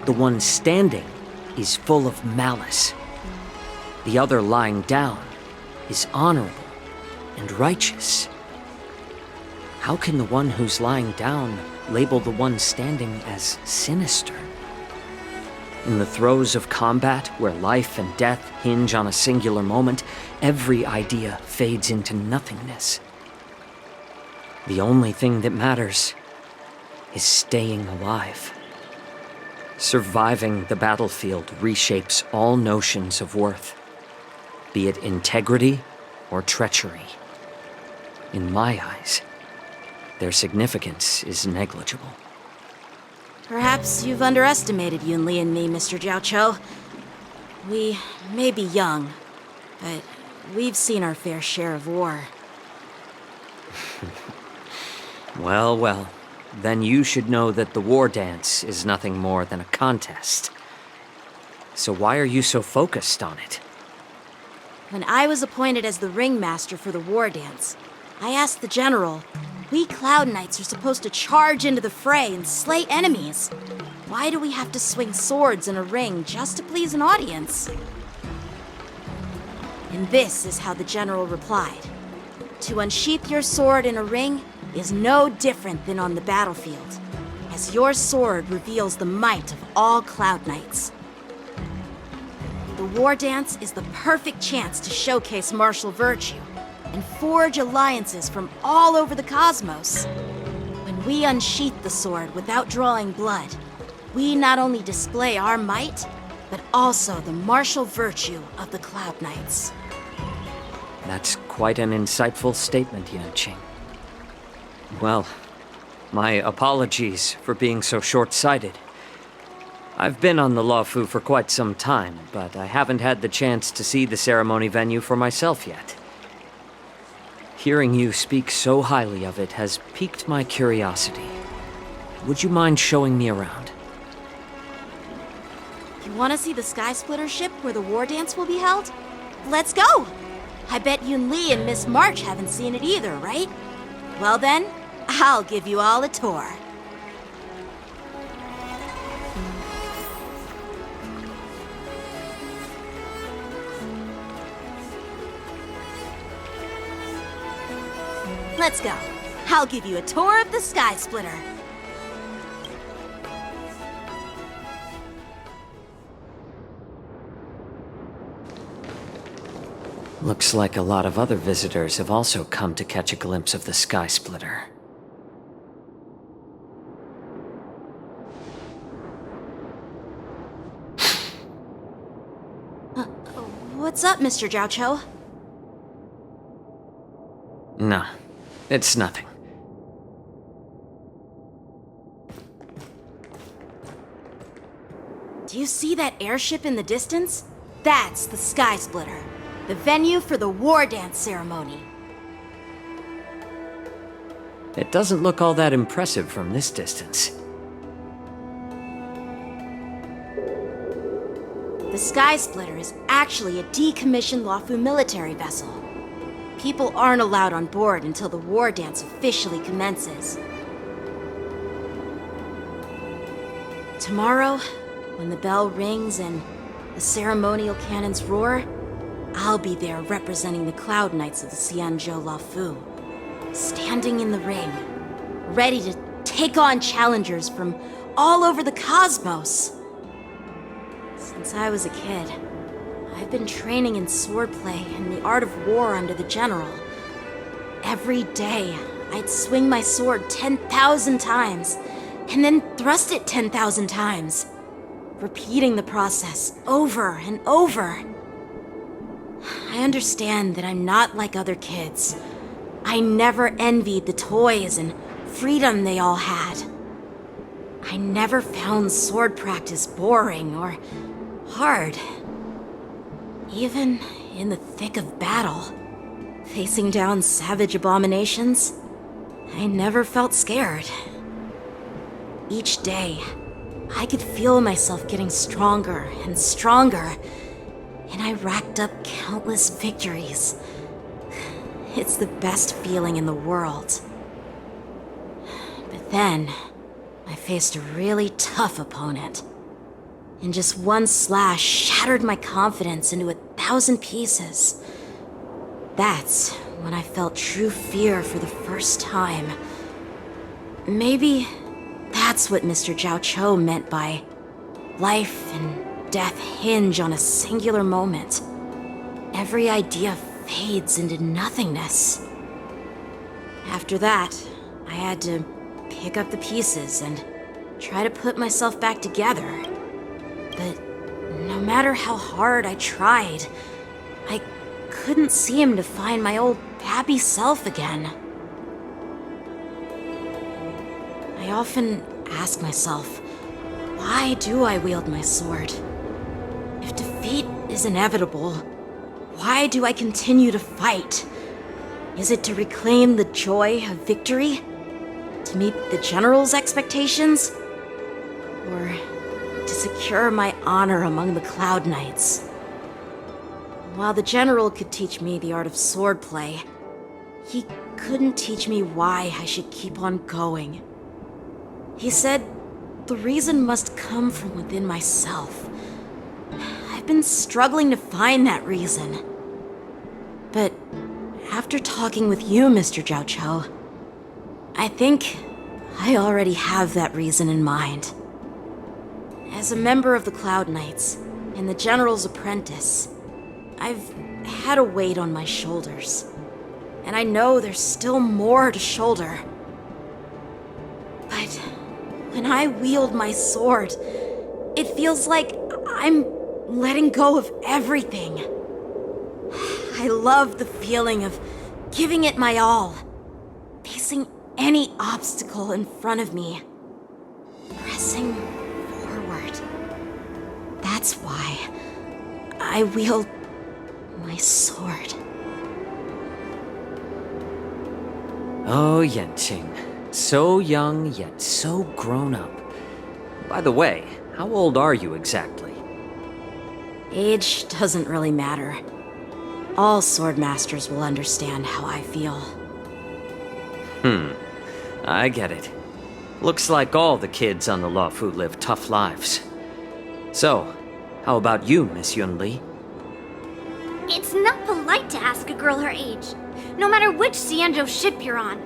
The one standing is full of malice. The other lying down is honorable and righteous. How can the one who's lying down label the one standing as sinister? In the throes of combat, where life and death hinge on a singular moment, every idea fades into nothingness. The only thing that matters is staying alive. Surviving the battlefield reshapes all notions of worth, be it integrity or treachery. In my eyes, their significance is negligible. Perhaps you've underestimated Yun Li and me, Mr. Xianzhou. We may be young, but we've seen our fair share of war. Well, well. Then you should know that the war dance is nothing more than a contest. So why are you so focused on it? When I was appointed as the ringmaster for the war dance, I asked the general, we Cloud Knights are supposed to charge into the fray and slay enemies. Why do we have to swing swords in a ring just to please an audience? And this is how the general replied. To unsheath your sword in a ring is no different than on the battlefield, as your sword reveals the might of all Cloud Knights. The war dance is the perfect chance to showcase martial virtue and forge alliances from all over the cosmos. When we unsheath the sword without drawing blood, we not only display our might, but also the martial virtue of the Cloud Knights. That's quite an insightful statement, Yanqing. Well, my apologies for being so short-sighted. I've been on the Luofu for quite some time, but I haven't had the chance to see the ceremony venue for myself yet. Hearing you speak so highly of it has piqued my curiosity. Would you mind showing me around? You want to see the Sky Splitter ship where the war dance will be held? Let's go! I bet Yun Li and Miss March haven't seen it either, right? Well then, I'll give you all a tour. Let's go. I'll give you a tour of the Sky Splitter. Looks like a lot of other visitors have also come to catch a glimpse of the Sky Splitter. What's up, Mr. Xianzhou? No, it's nothing. Do you see that airship in the distance? That's the Sky Splitter, the venue for the war dance ceremony. It doesn't look all that impressive from this distance. The Sky Splitter is actually a decommissioned Luofu military vessel. People aren't allowed on board until the war dance officially commences. Tomorrow, when the bell rings and the ceremonial cannons roar, I'll be there representing the Cloud Knights of the Xianzhou Luofu, standing in the ring, ready to take on challengers from all over the cosmos. Since I was a kid, I've been training in swordplay and the art of war under the general. Every day, I'd swing my sword 10,000 times, and then thrust it 10,000 times, repeating the process over and over. I understand that I'm not like other kids. I never envied the toys and freedom they all had. I never found sword practice boring or hard. Even in the thick of battle, facing down savage abominations, I never felt scared. Each day, I could feel myself getting stronger and stronger, and I racked up countless victories. It's the best feeling in the world. But then, I faced a really tough opponent. And just one slash shattered my confidence into 1,000 pieces. That's when I felt true fear for the first time. Maybe that's what Mr. Xianzhou meant by life and death hinge on a singular moment. Every idea fades into nothingness. After that, I had to pick up the pieces and try to put myself back together. But no matter how hard I tried, I couldn't seem to find my old happy self again. I often ask myself, why do I wield my sword? If defeat is inevitable, why do I continue to fight? Is it to reclaim the joy of victory? To meet the General's expectations? Or to secure my honor among the Cloud Knights? While the General could teach me the art of swordplay, he couldn't teach me why I should keep on going. He said the reason must come from within myself. I've been struggling to find that reason. But after talking with you, Mr. Xianzhou, I think I already have that reason in mind. As a member of the Cloud Knights and the General's apprentice, I've had a weight on my shoulders. And I know there's still more to shoulder. But when I wield my sword, it feels like I'm letting go of everything. I love the feeling of giving it my all, facing any obstacle in front of me, pressing forward. That's why I wield my sword. Oh, Yanqing. So young, yet so grown up. By the way, how old are you exactly? Age doesn't really matter. All swordmasters will understand how I feel. I get it. Looks like all the kids on the Luofu live tough lives. So, how about you, Miss Yunli? It's not polite to ask a girl her age, no matter which Xianzhou ship you're on.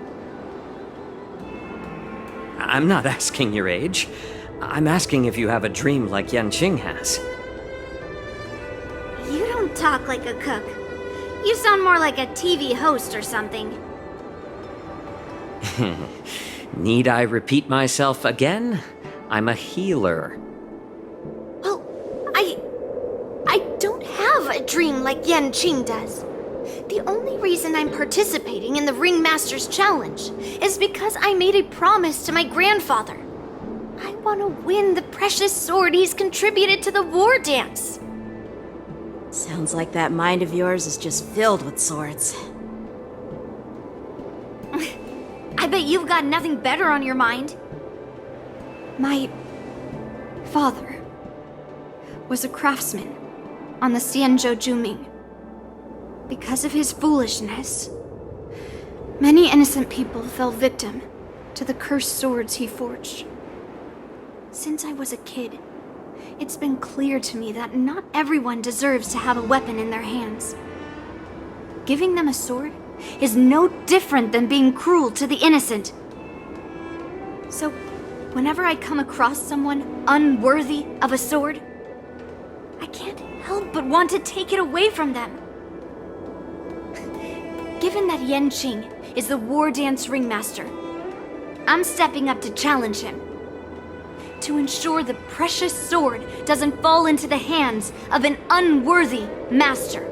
I'm not asking your age. I'm asking if you have a dream like Yanqing has. You don't talk like a cook. You sound more like a TV host or something. Need I repeat myself again? I'm a healer. Well, I don't have a dream like Yanqing does. The only reason I'm participating in the Ringmaster's Challenge is because I made a promise to my grandfather. I want to win the precious sword he's contributed to the war dance. Sounds like that mind of yours is just filled with swords. I bet you've got nothing better on your mind. My father was a craftsman on the Xianzhou Juming. Because of his foolishness, many innocent people fell victim to the cursed swords he forged. Since I was a kid, it's been clear to me that not everyone deserves to have a weapon in their hands. Giving them a sword is no different than being cruel to the innocent. So, whenever I come across someone unworthy of a sword, I can't help but want to take it away from them. Given that Yanqing is the war dance ringmaster, I'm stepping up to challenge him. To ensure the precious sword doesn't fall into the hands of an unworthy master.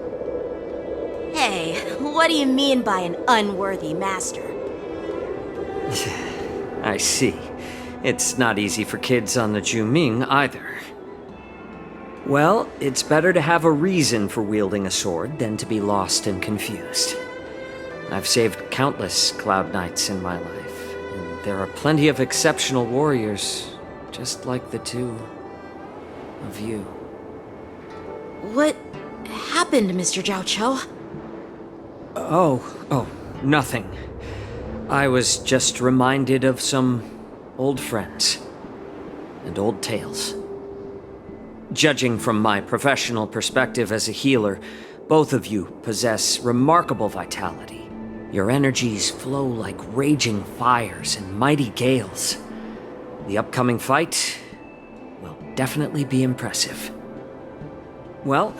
Hey, what do you mean by an unworthy master? I see. It's not easy for kids on the Juming either. Well, it's better to have a reason for wielding a sword than to be lost and confused. I've saved countless Cloud Knights in my life, and there are plenty of exceptional warriors, just like the two of you. What happened, Mr. Xianzhou? Oh, nothing. I was just reminded of some old friends and old tales. Judging from my professional perspective as a healer, both of you possess remarkable vitality. Your energies flow like raging fires and mighty gales. The upcoming fight will definitely be impressive. Well,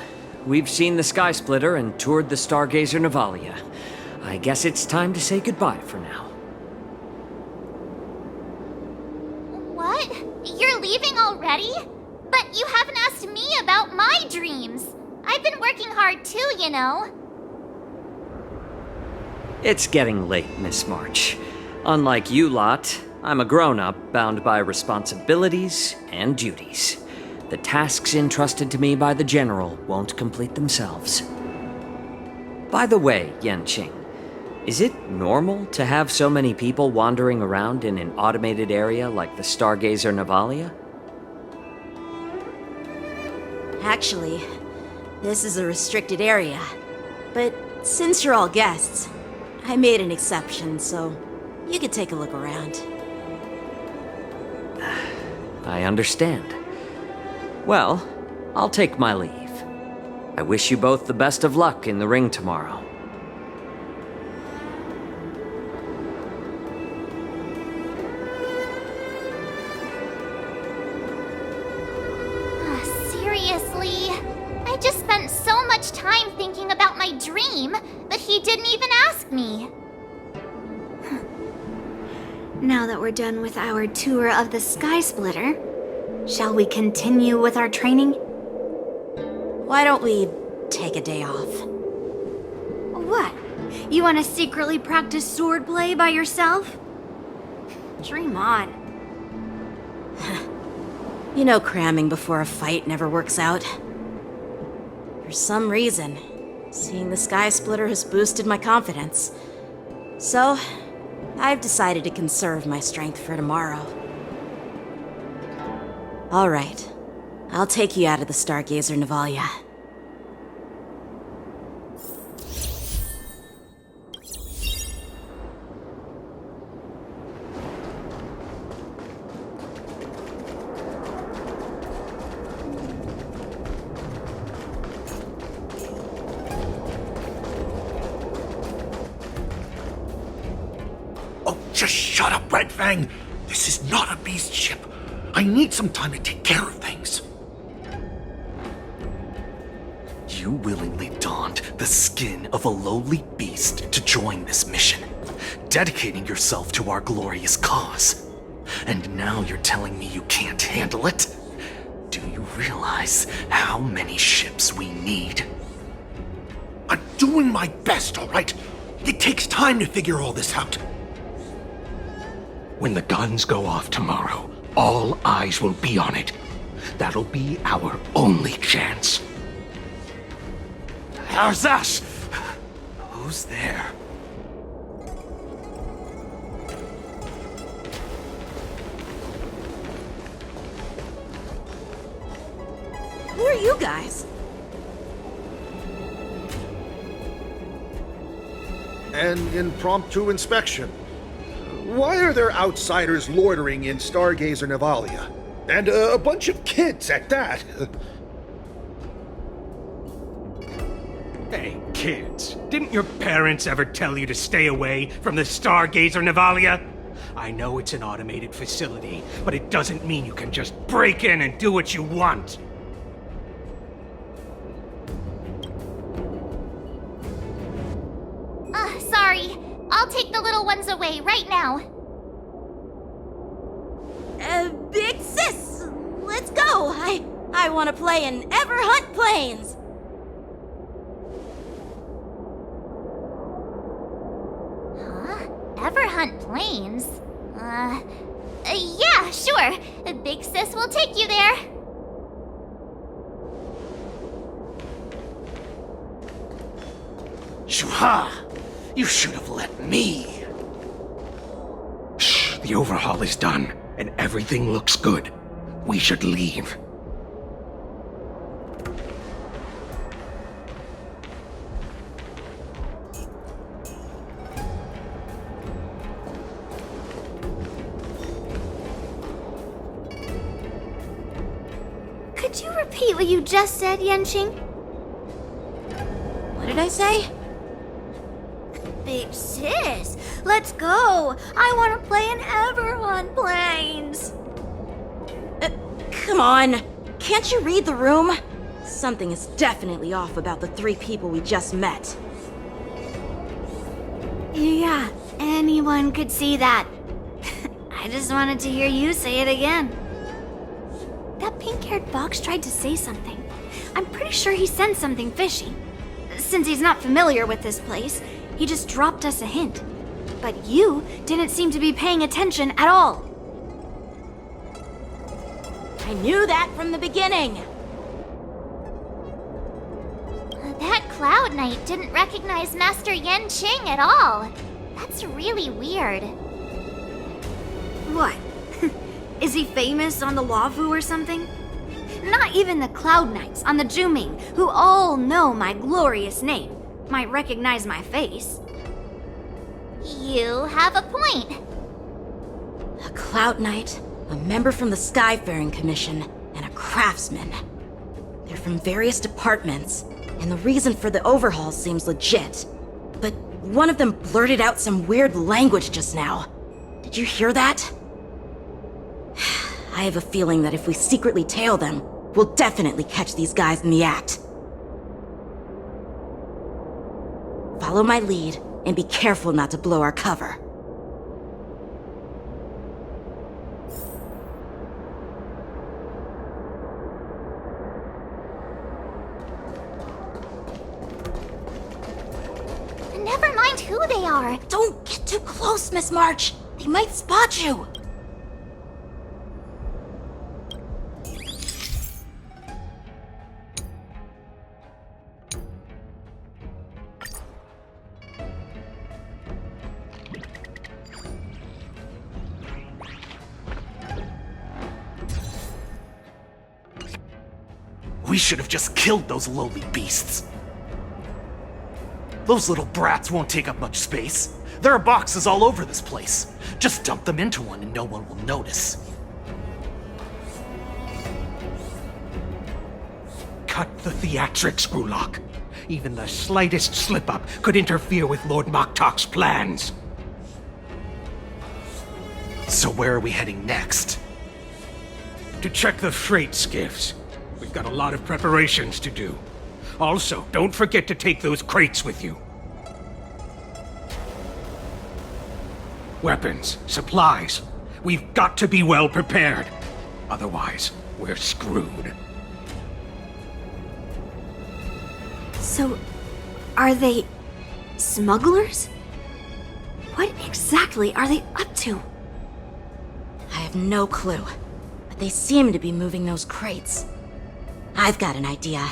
we've seen the Sky Splitter and toured the Stargazer Navalia. I guess it's time to say goodbye for now. What? You're leaving already? But you haven't asked me about my dreams. I've been working hard too, you know. It's getting late, Miss March. Unlike you lot, I'm a grown-up bound by responsibilities and duties. The tasks entrusted to me by the General won't complete themselves. By the way, Yanqing, is it normal to have so many people wandering around in an automated area like the Stargazer Navalia? Actually, this is a restricted area. But since you're all guests, I made an exception, so you could take a look around. I understand. Well, I'll take my leave. I wish you both the best of luck in the ring tomorrow. Seriously? I just spent so much time thinking about my dream, but he didn't even ask me. Now that we're done with our tour of the Sky Splitter, shall we continue with our training? Why don't we take a day off? What? You want to secretly practice swordplay by yourself? Dream on. You know cramming before a fight never works out. For some reason, seeing the Sky Splitter has boosted my confidence. So, I've decided to conserve my strength for tomorrow. Alright, I'll take you out of the Stargazer Navalia. Just shut up, Red Fang! This is not a beast ship. I need some time to take care of things. You willingly donned the skin of a lowly beast to join this mission, dedicating yourself to our glorious cause. And now you're telling me you can't handle it? Do you realize how many ships we need? I'm doing my best, all right? It takes time to figure all this out. When the guns go off tomorrow, all eyes will be on it. That'll be our only chance. Arzash! Who's there? Who are you guys? An impromptu inspection. Why are there outsiders loitering in Stargazer Navalia? And a bunch of kids at that. Hey, kids, didn't your parents ever tell you to stay away from the Stargazer Navalia? I know it's an automated facility, but it doesn't mean you can just break in and do what you want. Sorry. I'll take the little ones away right now. Big sis! Let's go! I want to play in Everhunt Plains! Huh? Everhunt Plains? Yeah, sure. Big sis will take you there. Shuha! You should have let me. Shh, the overhaul is done, and everything looks good. We should leave. Could you repeat what you just said, Yanqing? What did I say? Big sis, let's go. I want to play in Everon Plains. Come on. Can't you read the room? Something is definitely off about the 3 people we just met. Yeah, anyone could see that. I just wanted to hear you say it again. That pink-haired fox tried to say something. I'm pretty sure he sensed something fishy. Since he's not familiar with this place, he just dropped us a hint. But you didn't seem to be paying attention at all. I knew that from the beginning. That Cloud Knight didn't recognize Master Yanqing at all. That's really weird. What? Is he famous on the Luofu or something? Not even the Cloud Knights on the Juming, who all know my glorious name, might recognize my face. You have a point. A Cloud Knight, a member from the Skyfaring Commission, and a craftsman. They're from various departments, and the reason for the overhaul seems legit. But one of them blurted out some weird language just now. Did you hear that? I have a feeling that if we secretly tail them, we'll definitely catch these guys in the act. Follow my lead, and be careful not to blow our cover. Never mind who they are. Don't get too close, Miss March. They might spot you. We should have just killed those lowly beasts. Those little brats won't take up much space. There are boxes all over this place. Just dump them into one and no one will notice. Cut the theatrics, Gulok. Even the slightest slip-up could interfere with Lord Moktok's plans. So where are we heading next? To check the freight skiffs. We've got a lot of preparations to do. Also, don't forget to take those crates with you. Weapons, supplies. We've got to be well prepared. Otherwise, we're screwed. So, are they smugglers? What exactly are they up to? I have no clue, but they seem to be moving those crates. I've got an idea.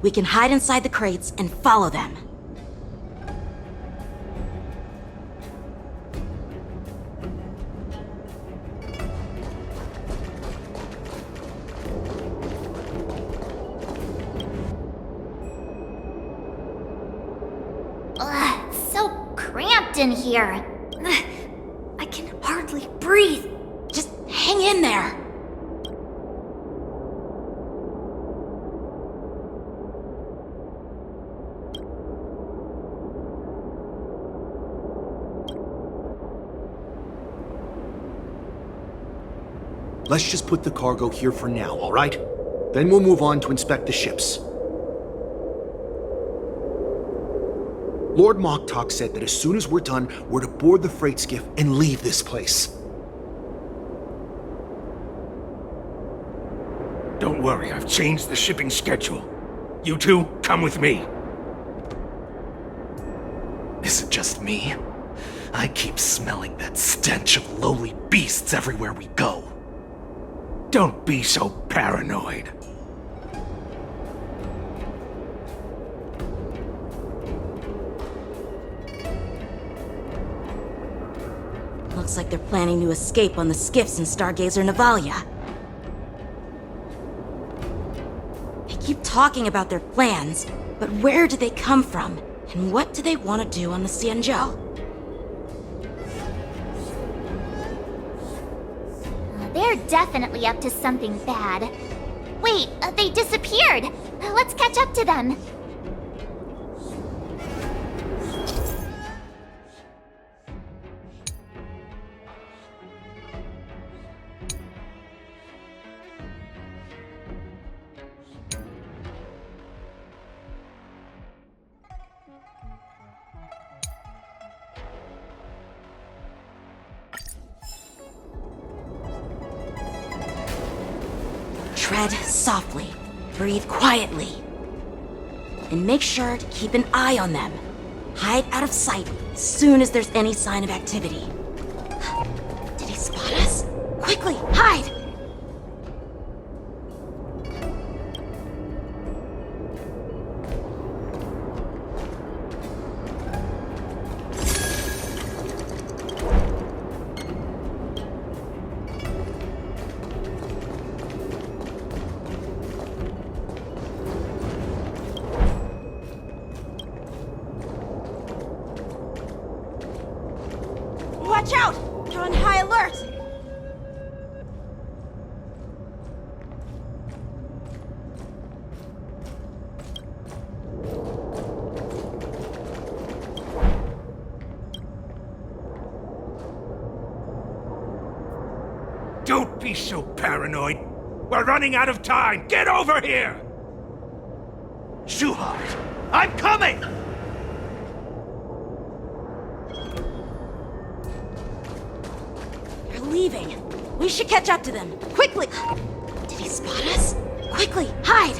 We can hide inside the crates and follow them. Ugh, it's so cramped in here. I can hardly breathe. Just hang in there. Let's just put the cargo here for now, all right? Then we'll move on to inspect the ships. Lord Moktok said that as soon as we're done, we're to board the freight skiff and leave this place. Don't worry, I've changed the shipping schedule. You two, come with me. Is it just me? I keep smelling that stench of lowly beasts everywhere we go. Don't be so paranoid. Looks like they're planning to escape on the skiffs in Stargazer Navalia. They keep talking about their plans, but where do they come from? And what do they want to do on the Xianzhou? They're definitely up to something bad. Wait, they disappeared! Let's catch up to them. Tread softly, breathe quietly, and make sure to keep an eye on them. Hide out of sight as soon as there's any sign of activity. Did he spot us? Quickly, hide! Watch out! They're on high alert! Don't be so paranoid. We're running out of time. Get over here! Shuhard, I'm coming! They're leaving. We should catch up to them. Quickly! Did he spot us? Quickly, hide!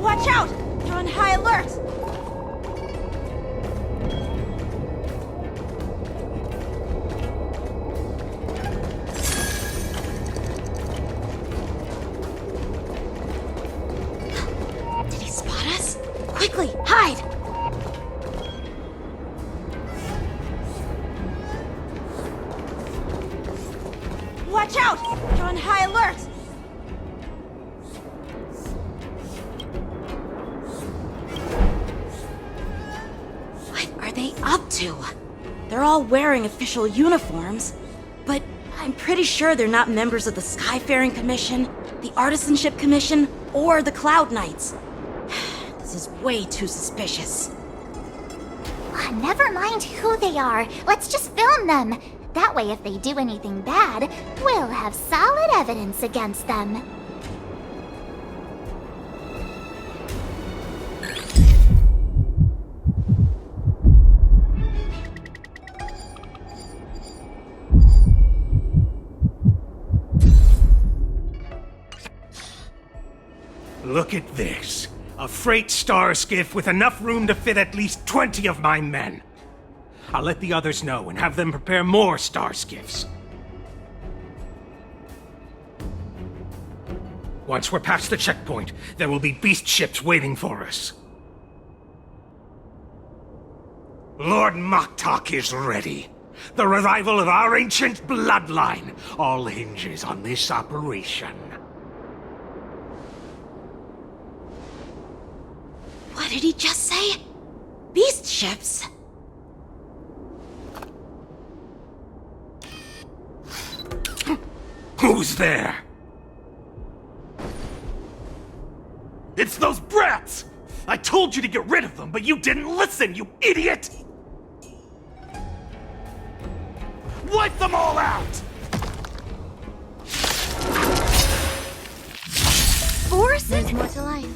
Watch out! They're on high alert! Did he spot us? Quickly, hide! Watch out! They're on high alert! What are they up to? They're all wearing official uniforms, but I'm pretty sure they're not members of the Skyfaring Commission, the Artisanship Commission, or the Cloud Knights. This is way too suspicious. Never mind who they are. Let's just film them. That way, if they do anything bad, we'll have solid evidence against them. Look at this. A freight star skiff with enough room to fit at least 20 of my men. I'll let the others know and have them prepare more star skiffs. Once we're past the checkpoint, there will be beast ships waiting for us. Lord Moktok is ready. The revival of our ancient bloodline all hinges on this operation. What did he just say? Beast ships? Who's there? It's those brats! I told you to get rid of them, but you didn't listen, you idiot! Wipe them all out! Borisin! There's more to life.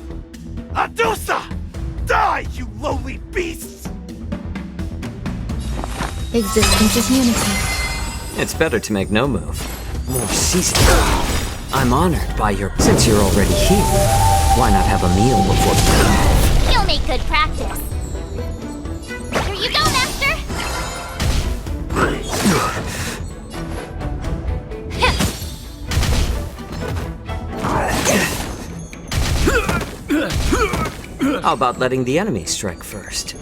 Adusa! Die, you lowly beasts! Existence is unity. It's better to make no move. More seasoning. I'm honored by your... Since you're already here, why not have a meal before you... You'll make good practice. Here you go, Master! How about letting the enemy strike first? A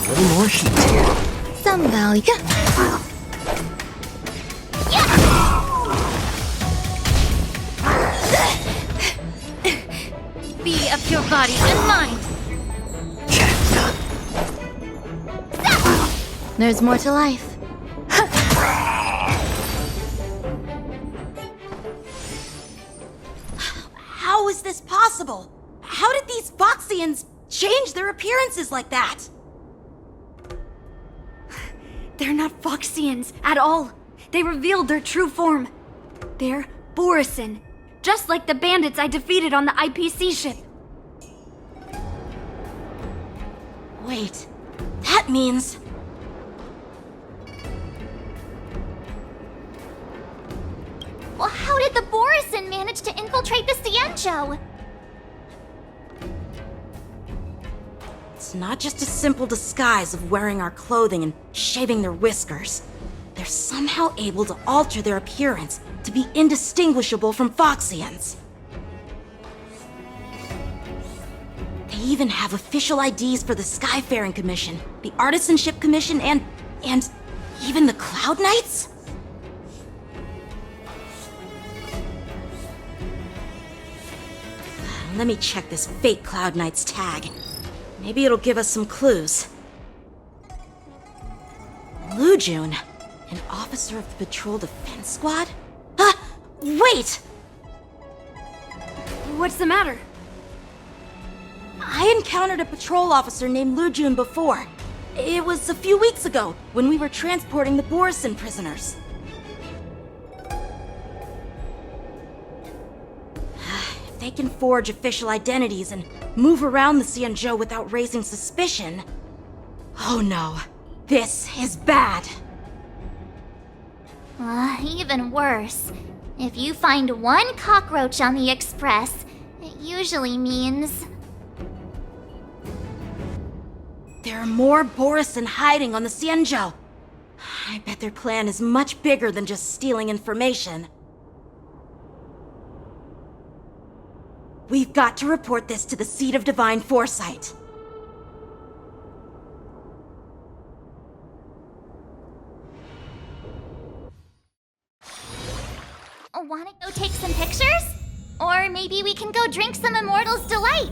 little more heat here. Some value. Be of your body and mind. There's more to life. How is this possible? How did these Foxians change their appearances like that? They're not Foxians at all. They revealed their true form. They're Borisin, just like the bandits I defeated on the IPC ship. Wait, that means... Well, how did the Borisin manage to infiltrate the Xianzhou? It's not just a simple disguise of wearing our clothing and shaving their whiskers. They're somehow able to alter their appearance to be indistinguishable from Foxians. They even have official IDs for the Skyfaring Commission, the Artisanship Commission, and even the Cloud Knights? Let me check this fake Cloud Knight's tag. Maybe it'll give us some clues. Lujun, an officer of the Patrol Defense Squad? Wait! What's the matter? I encountered a patrol officer named Lujun before. It was a few weeks ago, when we were transporting the Borisin prisoners. If they can forge official identities and move around the Xianzhou without raising suspicion... Oh no, this is bad. Even worse. If you find one cockroach on the Express, it usually means... There are more Borisin hiding on the Xianzhou. I bet their plan is much bigger than just stealing information. We've got to report this to the Seat of Divine Foresight. Wanna go take some pictures? Or maybe we can go drink some Immortal's Delight.